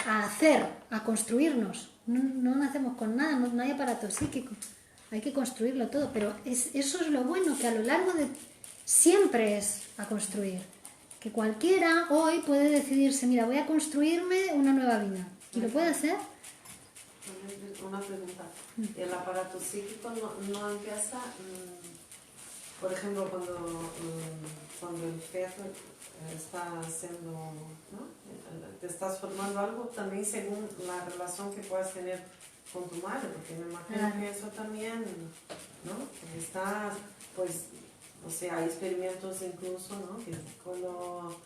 a hacer, a construirnos. No nacemos con nada, no hay aparato psíquico. Hay que construirlo todo, pero eso es lo bueno, que a lo largo de... Siempre es a construir. Que cualquiera hoy puede decidirse, mira, voy a construirme una nueva vida. ¿Y lo puede hacer? Una pregunta. ¿El aparato psíquico no empieza, por ejemplo, cuando el feto está haciendo, ¿no? Te estás formando algo también según la relación que puedas tener con tu madre? Porque me imagino que eso también, ¿no? Que está, pues, o sea, hay experimentos incluso, ¿no? Que cuando,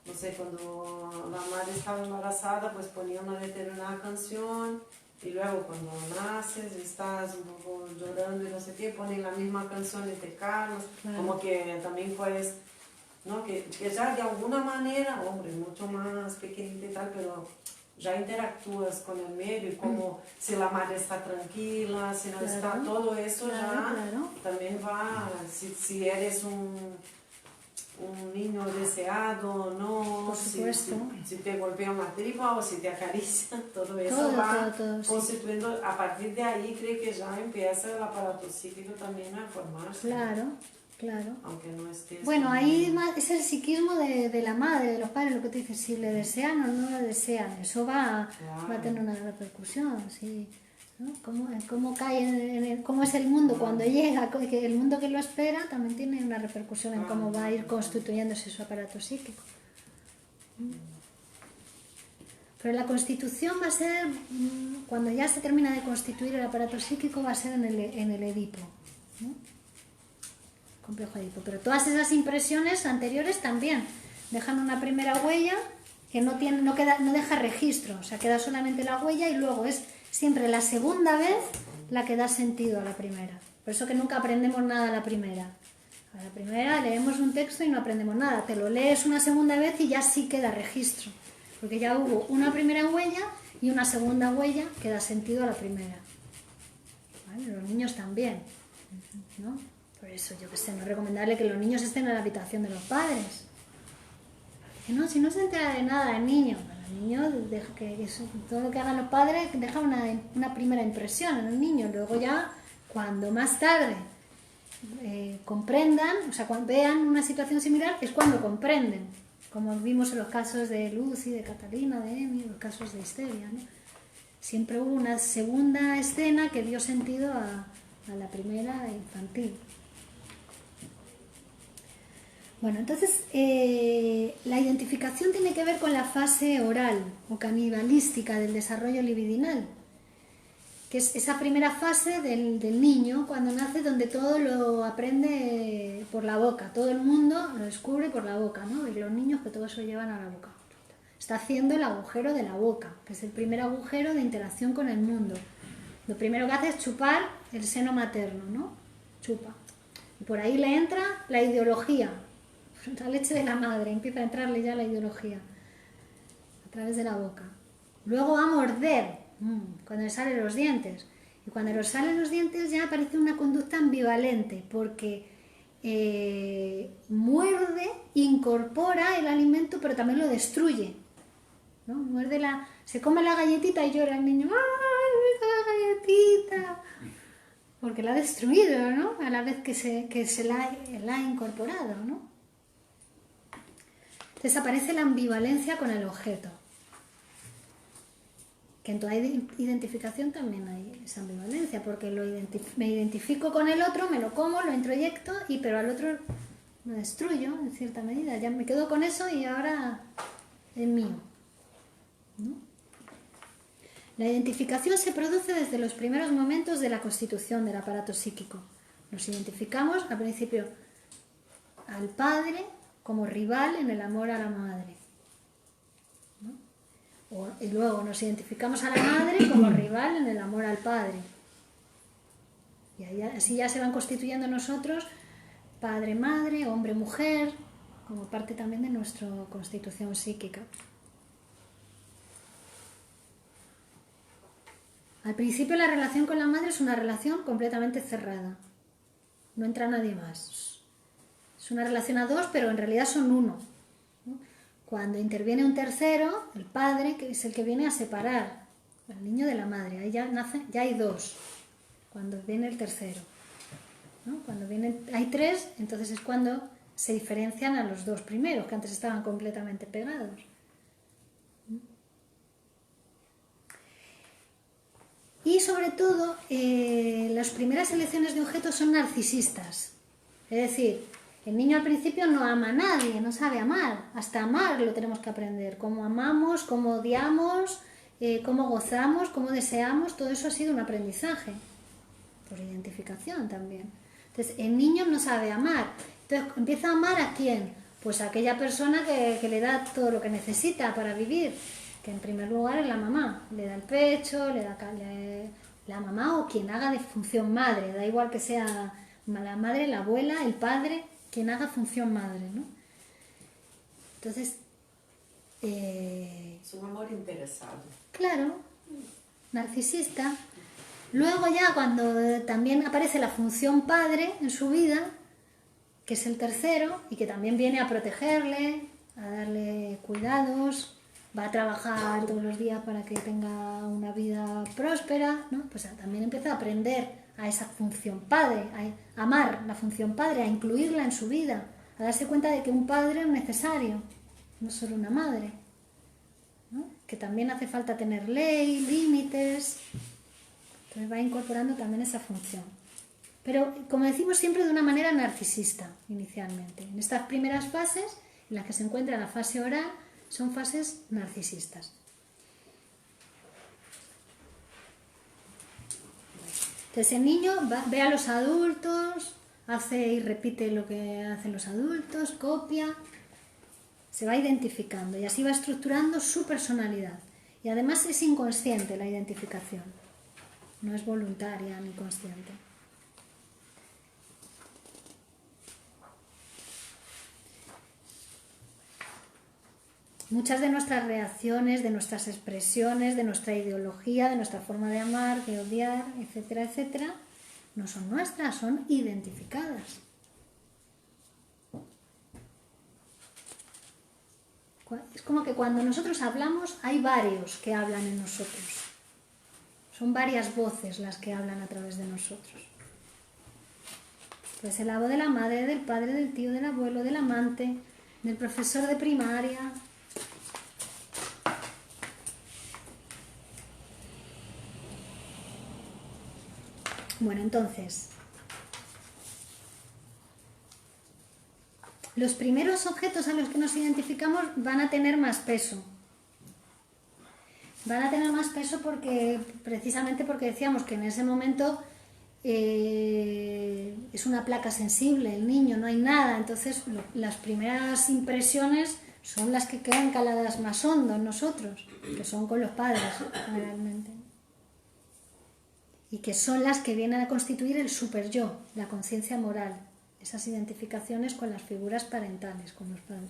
no sé, cuando la madre estaba embarazada, pues ponía una determinada canción, y luego cuando naces y estás un poco llorando y no sé qué, ponen la misma canción y te calmas, como que también puedes, ¿no? Que ya de alguna manera, hombre, mucho más pequeñita y tal, pero ya interactúas con el medio y como si la madre está tranquila, si no está, todo eso también va, si eres un niño deseado, no, por supuesto. Si te golpea una tripa o si te acaricia, todo eso todo, constituyendo, sí. A partir de ahí creo que ya empieza el aparato psíquico también a formarse. Claro. Aunque no estés... Bueno, ahí es el psiquismo de la madre, de los padres, lo que te dices, si le desean o no le desean, eso va a tener una repercusión, sí. ¿No? ¿Cómo cae cómo es el mundo cuando llega, que el mundo que lo espera también tiene una repercusión en cómo va a ir constituyéndose su aparato psíquico. Pero la constitución va a ser, cuando ya se termina de constituir el aparato psíquico, va a ser en el Edipo, ¿no? Complejo Edipo. Pero todas esas impresiones anteriores también dejan una primera huella que no deja registro, o sea, queda solamente la huella y luego es siempre la segunda vez la que da sentido a la primera. Por eso que nunca aprendemos nada a la primera. A la primera leemos un texto y no aprendemos nada. Te lo lees una segunda vez y ya sí queda registro. Porque ya hubo una primera huella y una segunda huella que da sentido a la primera. ¿Vale? Los niños también, ¿no? Por eso, yo que sé, no es recomendable que los niños estén en la habitación de los padres. Que no, si no se entera de nada el niño. El niño, todo lo que hagan los padres deja una primera impresión en el niño. Luego ya, cuando más tarde comprendan, o sea, cuando vean una situación similar, es cuando comprenden. Como vimos en los casos de Lucy, de Catalina, de Emi, los casos de histeria, ¿no? Siempre hubo una segunda escena que dio sentido a la primera infantil. Bueno, entonces la identificación tiene que ver con la fase oral o canibalística del desarrollo libidinal, que es esa primera fase del niño cuando nace, donde todo lo aprende por la boca, todo el mundo lo descubre por la boca, ¿no? Y los niños que todo eso llevan a la boca. Está haciendo el agujero de la boca, que es el primer agujero de interacción con el mundo. Lo primero que hace es chupar el seno materno, ¿no? Chupa. Y por ahí le entra la ideología, la leche de la madre, empieza a entrarle ya la ideología a través de la boca. Luego va a morder, cuando le salen los dientes. Y cuando le salen los dientes ya aparece una conducta ambivalente, porque muerde, incorpora el alimento, pero también lo destruye, ¿no? Se come la galletita y llora el niño, ¡ay, la galletita! Porque la ha destruido, ¿no? A la vez que se la ha incorporado, ¿no? Entonces aparece la ambivalencia con el objeto. Que en toda identificación también hay esa ambivalencia, porque me identifico con el otro, me lo como, lo introyecto, pero al otro lo destruyo en cierta medida. Ya me quedo con eso y ahora es mío, ¿no? La identificación se produce desde los primeros momentos de la constitución del aparato psíquico. Nos identificamos al principio al padre como rival en el amor a la madre, ¿no? Y luego nos identificamos a la madre como rival en el amor al padre. Y así ya se van constituyendo nosotros padre, madre, hombre, mujer, como parte también de nuestra constitución psíquica. Al principio la relación con la madre es una relación completamente cerrada. No entra nadie más. Es una relación a dos, pero en realidad son uno, ¿no? Cuando interviene un tercero, el padre, que es el que viene a separar al niño de la madre, ahí ya hay dos, cuando viene el tercero, ¿no? Cuando hay tres, entonces es cuando se diferencian a los dos primeros, que antes estaban completamente pegados. Y sobre todo, las primeras elecciones de objetos son narcisistas. Es decir, el niño al principio no ama a nadie, no sabe amar. Hasta amar lo tenemos que aprender. Cómo amamos, cómo odiamos, cómo gozamos, cómo deseamos. Todo eso ha sido un aprendizaje. Por identificación también. Entonces, el niño no sabe amar. Entonces, ¿empieza a amar a quién? Pues a aquella persona que le da todo lo que necesita para vivir. Que en primer lugar es la mamá, le da el pecho, la mamá o quien haga de función madre, da igual que sea la madre, la abuela, el padre, quien haga función madre, ¿no? Entonces, es un amor interesado. Claro, narcisista. Luego ya cuando también aparece la función padre en su vida, que es el tercero, y que también viene a protegerle, a darle cuidados, va a trabajar todos los días para que tenga una vida próspera, ¿no? Pues también empieza a aprender a esa función padre, a amar la función padre, a incluirla en su vida, a darse cuenta de que un padre es necesario, no solo una madre, ¿no? Que también hace falta tener ley, límites, entonces va incorporando también esa función. Pero, como decimos, siempre de una manera narcisista, inicialmente. En estas primeras fases, en las que se encuentra la fase oral, son fases narcisistas. Entonces el niño ve a los adultos, hace y repite lo que hacen los adultos, copia, se va identificando y así va estructurando su personalidad. Y además es inconsciente la identificación, no es voluntaria ni consciente. Muchas de nuestras reacciones, de nuestras expresiones, de nuestra ideología, de nuestra forma de amar, de odiar, etcétera, etcétera, no son nuestras, son identificadas. Es como que cuando nosotros hablamos hay varios que hablan en nosotros. Son varias voces las que hablan a través de nosotros. Pues la voz de la madre, del padre, del tío, del abuelo, del amante, del profesor de primaria. Bueno, entonces, los primeros objetos a los que nos identificamos van a tener más peso. Van a tener más peso precisamente porque decíamos que en ese momento es una placa sensible, el niño, no hay nada. Entonces, las primeras impresiones son las que quedan caladas más hondo en nosotros, que son con los padres, generalmente. Y que son las que vienen a constituir el super-yo, la conciencia moral, esas identificaciones con las figuras parentales, con los padres.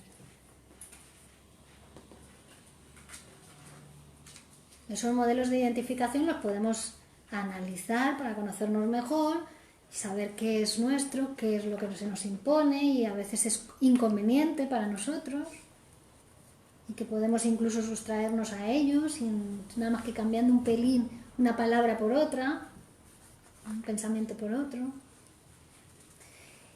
Esos modelos de identificación los podemos analizar para conocernos mejor y saber qué es nuestro, qué es lo que se nos impone y a veces es inconveniente para nosotros y que podemos incluso sustraernos a ellos sin nada más que cambiando un pelín una palabra por otra, un pensamiento por otro.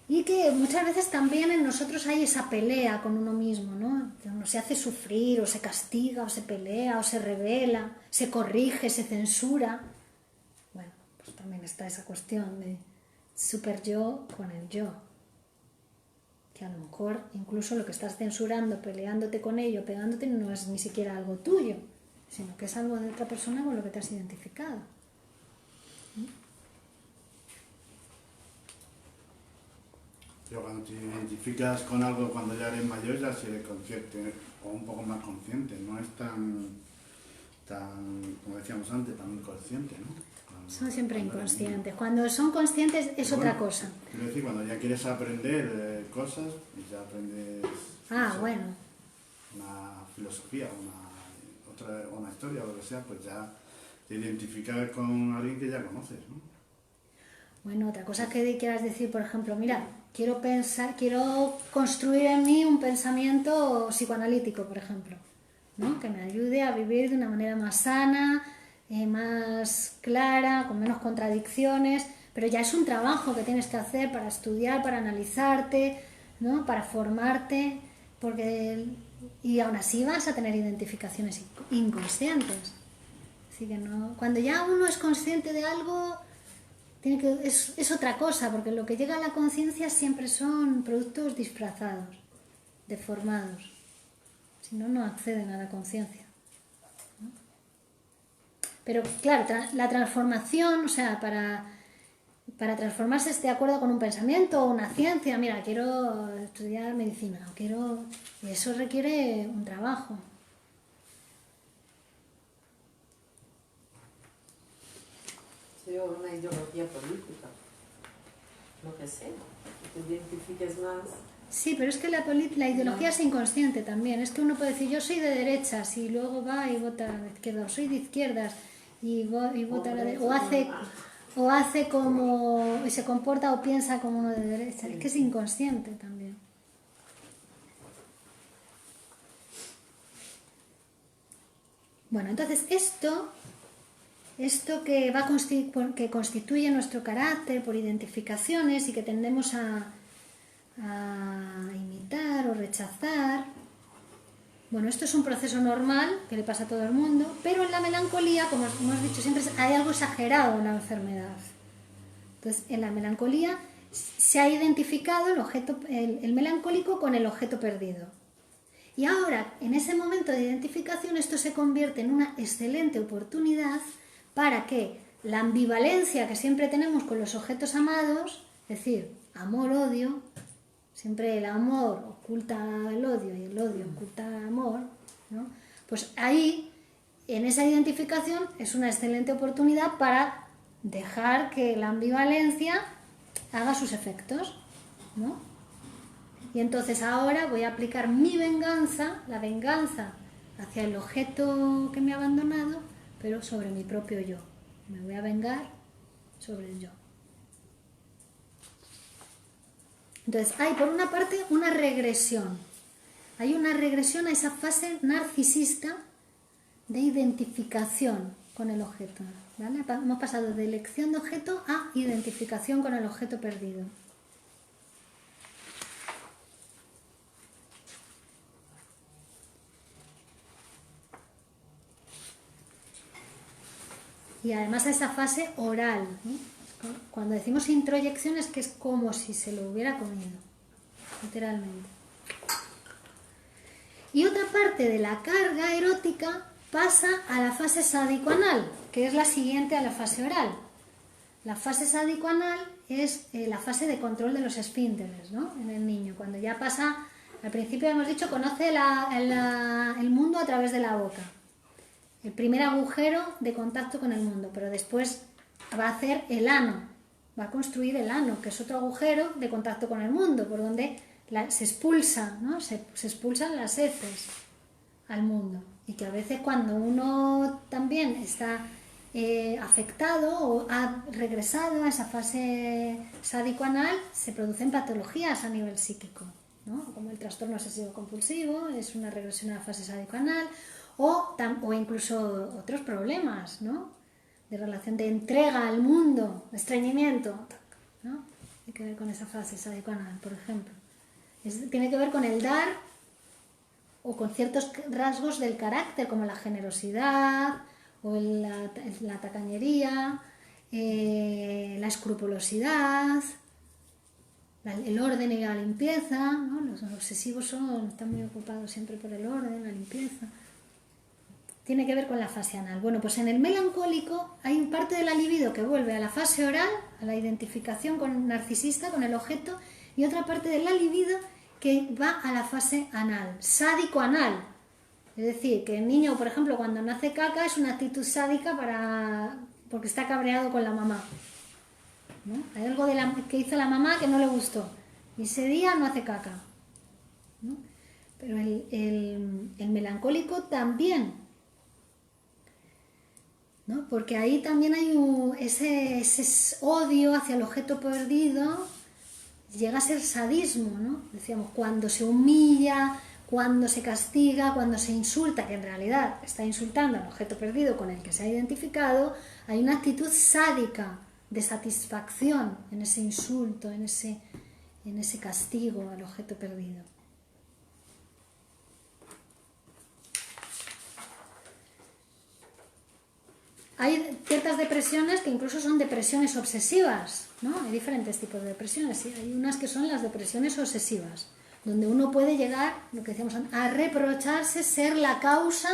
Y que muchas veces también en nosotros hay esa pelea con uno mismo, ¿no? Uno se hace sufrir, o se castiga, o se pelea, o se revela, se corrige, se censura. Bueno, pues también está esa cuestión de super yo con el yo. Que a lo mejor incluso lo que estás censurando, peleándote con ello, pegándote, no es ni siquiera algo tuyo, sino que es algo de otra persona con lo que te has identificado. Pero cuando te identificas con algo cuando ya eres mayor, ya si eres consciente o un poco más consciente, no es tan como decíamos antes, tan inconsciente, ¿no? Son siempre inconscientes. Cuando son conscientes es otra cosa. Quiero decir, cuando ya quieres aprender cosas y ya aprendes Bueno. una filosofía, una historia o lo que sea, pues ya te identificas con alguien que ya conoces, ¿no? Bueno, otra cosa que quieras decir, por ejemplo, mira, quiero construir en mí un pensamiento psicoanalítico, por ejemplo, ¿no? Que me ayude a vivir de una manera más sana, más clara, con menos contradicciones, pero ya es un trabajo que tienes que hacer para estudiar, para analizarte, ¿no? Para formarte, y aún así vas a tener identificaciones inconscientes. Así que no, cuando ya uno es consciente de algo, es otra cosa, porque lo que llega a la conciencia siempre son productos disfrazados, deformados. Si no, no acceden a la conciencia, ¿no? Pero claro, la transformación, o sea, para transformarse de acuerdo con un pensamiento o una ciencia, mira, quiero estudiar medicina, y eso requiere un trabajo. Sí, o una ideología política, lo que sea, que te identifiques más. Sí, pero es que la ideología es inconsciente también. Es que uno puede decir, yo soy de derechas, y luego va y vota a la izquierda, o soy de izquierdas y vota a la derecha, o hace como, y se comporta o piensa como uno de derecha. Es que es inconsciente también. Bueno, entonces esto que constituye nuestro carácter por identificaciones y que tendemos a imitar o rechazar, bueno, esto es un proceso normal que le pasa a todo el mundo, pero en la melancolía, como hemos dicho siempre, hay algo exagerado en la enfermedad. Entonces, en la melancolía se ha identificado el melancólico con el objeto perdido. Y ahora, en ese momento de identificación, esto se convierte en una excelente oportunidad para que la ambivalencia que siempre tenemos con los objetos amados, es decir, amor-odio, siempre el amor oculta el odio y el odio oculta el amor, ¿no? Pues ahí, en esa identificación, es una excelente oportunidad para dejar que la ambivalencia haga sus efectos, ¿no? Y entonces ahora voy a aplicar mi venganza, la venganza hacia el objeto que me ha abandonado, pero sobre mi propio yo. Me voy a vengar sobre el yo. Entonces, hay por una parte una regresión. Hay una regresión a esa fase narcisista de identificación con el objeto, ¿vale? Hemos pasado de elección de objeto a identificación con el objeto perdido. Y además a esa fase oral, ¿no? Cuando decimos introyección es que es como si se lo hubiera comido, literalmente. Y otra parte de la carga erótica pasa a la fase sádico-anal, que es la siguiente a la fase oral. La fase sádico-anal es la fase de control de los esfínteres, ¿no? En el niño, cuando ya pasa, al principio hemos dicho, conoce el mundo a través de la boca. El primer agujero de contacto con el mundo, pero después va a hacer el ano, va a construir el ano, que es otro agujero de contacto con el mundo, por donde se expulsa, ¿no? Se expulsan las heces al mundo. Y que a veces cuando uno también está afectado o ha regresado a esa fase sádico-anal, se producen patologías a nivel psíquico, ¿no? Como el trastorno obsesivo-compulsivo, es una regresión a la fase sádico-anal, o incluso otros problemas, ¿no? De relación de entrega al mundo, estreñimiento, ¿no? Tiene que ver con esa fase sádico-anal, por ejemplo. Tiene que ver con el dar o con ciertos rasgos del carácter, como la generosidad o la tacañería, la escrupulosidad, el orden y la limpieza, ¿no? Los obsesivos están muy ocupados siempre por el orden, la limpieza. Tiene que ver con la fase anal. Bueno, pues en el melancólico hay parte de la libido que vuelve a la fase oral, a la identificación con narcisista, con el objeto, y otra parte de la libido que va a la fase anal, sádico-anal. Es decir, que el niño, por ejemplo, cuando no hace caca es una actitud sádica porque está cabreado con la mamá, ¿no? Hay algo que hizo la mamá que no le gustó y ese día no hace caca, ¿no? Pero el melancólico también ¿no? Porque ahí también hay ese odio hacia el objeto perdido, llega a ser sadismo, ¿no? Decíamos, cuando se humilla, cuando se castiga, cuando se insulta, que en realidad está insultando al objeto perdido con el que se ha identificado, hay una actitud sádica de satisfacción en ese insulto, en ese castigo al objeto perdido. Hay ciertas depresiones que incluso son depresiones obsesivas, ¿no? Hay diferentes tipos de depresiones, ¿sí? Hay unas que son las depresiones obsesivas, donde uno puede llegar, lo que decíamos antes, a reprocharse ser la causa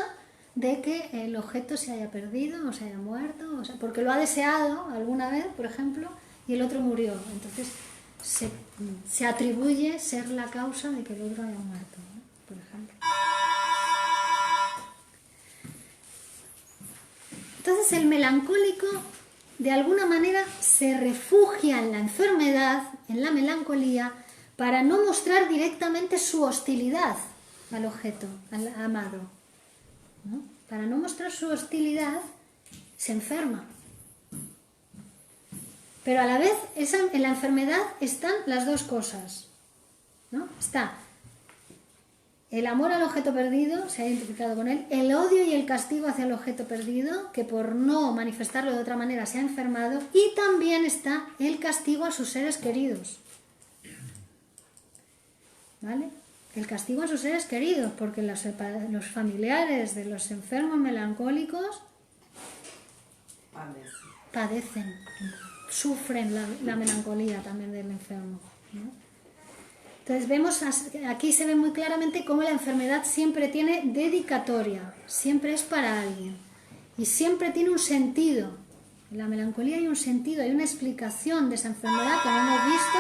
de que el objeto se haya perdido o se haya muerto, o sea, porque lo ha deseado alguna vez, por ejemplo, y el otro murió. Entonces se atribuye ser la causa de que el otro haya muerto, ¿no? Por ejemplo. Entonces el melancólico de alguna manera se refugia en la enfermedad, en la melancolía, para no mostrar directamente su hostilidad al objeto, al amado, ¿no? Para no mostrar su hostilidad, se enferma. Pero a la vez, en la enfermedad están las dos cosas, ¿no? Está el amor al objeto perdido, se ha identificado con él, el odio y el castigo hacia el objeto perdido, que por no manifestarlo de otra manera se ha enfermado, y también está el castigo a sus seres queridos. ¿Vale? El castigo a sus seres queridos, porque los familiares de los enfermos melancólicos padecen, sufren la melancolía también del enfermo, ¿no? Entonces vemos, aquí se ve muy claramente cómo la enfermedad siempre tiene dedicatoria, siempre es para alguien y siempre tiene un sentido. En la melancolía hay un sentido, hay una explicación de esa enfermedad que no hemos visto,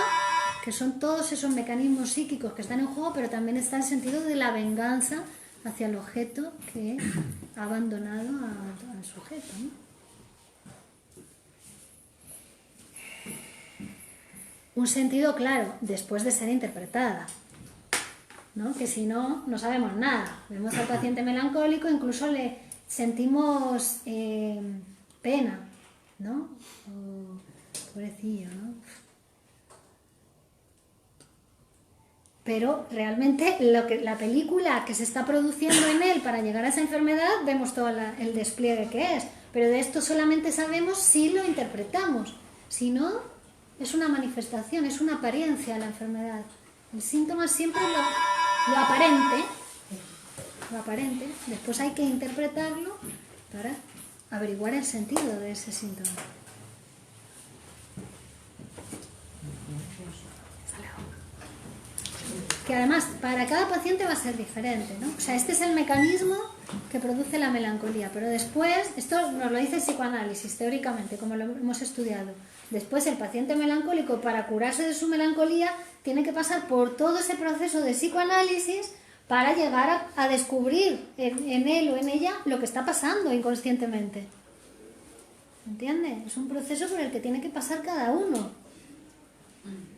que son todos esos mecanismos psíquicos que están en juego, pero también está el sentido de la venganza hacia el objeto que ha abandonado al sujeto, ¿no? Un sentido claro, después de ser interpretada, ¿no? Que si no, no sabemos nada. Vemos al paciente melancólico, incluso le sentimos pena, ¿no? Pobrecillo, ¿no? Pero realmente la película que se está produciendo en él para llegar a esa enfermedad, vemos todo el despliegue que es. Pero de esto solamente sabemos si lo interpretamos. Si no, es una manifestación, es una apariencia de la enfermedad. El síntoma siempre lo aparente. Lo aparente. Después hay que interpretarlo para averiguar el sentido de ese síntoma. Que además para cada paciente va a ser diferente, ¿no? O sea, este es el mecanismo que produce la melancolía, pero después, esto nos lo dice el psicoanálisis teóricamente, como lo hemos estudiado. Después el paciente melancólico, para curarse de su melancolía, tiene que pasar por todo ese proceso de psicoanálisis para llegar a descubrir en él o en ella lo que está pasando inconscientemente. ¿Entiende? Es un proceso por el que tiene que pasar cada uno.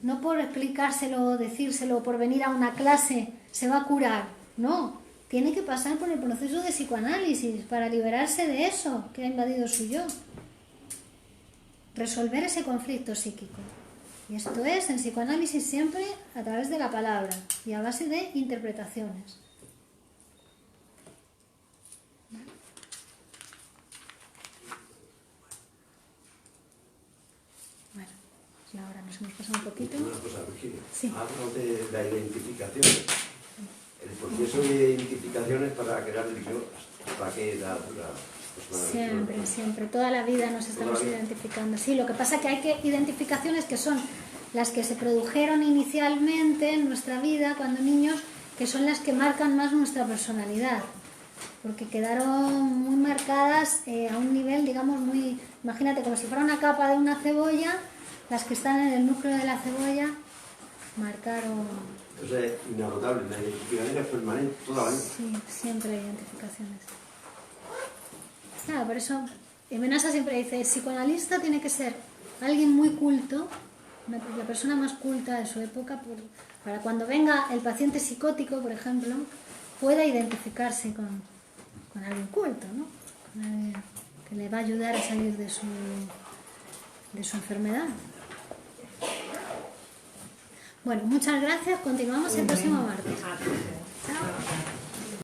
No por explicárselo, decírselo, por venir a una clase se va a curar. No, tiene que pasar por el proceso de psicoanálisis para liberarse de eso que ha invadido su yo. Resolver ese conflicto psíquico. Y esto es, en psicoanálisis siempre a través de la palabra y a base de interpretaciones. Bueno, y ahora nos hemos pasado un poquito. Una cosa, Virginia. Sí. Hablo de la identificación. El proceso de identificación es para crear el yo, para que la Siempre, siempre, toda la vida nos estamos identificando. Sí, lo que pasa es que hay identificaciones que son las que se produjeron inicialmente en nuestra vida cuando niños, que son las que marcan más nuestra personalidad, porque quedaron muy marcadas a un nivel, digamos, muy... Imagínate, como si fuera una capa de una cebolla, las que están en el núcleo de la cebolla marcaron... Entonces es inagotable, la identificación es permanente toda la vida. Sí, siempre hay identificaciones. Claro, por eso Menasa siempre dice, el psicoanalista tiene que ser alguien muy culto, la persona más culta de su época, para cuando venga el paciente psicótico, por ejemplo, pueda identificarse con alguien culto, ¿no? Con alguien que le va a ayudar a salir de su enfermedad. Bueno, muchas gracias. Continuamos el próximo martes. Chao.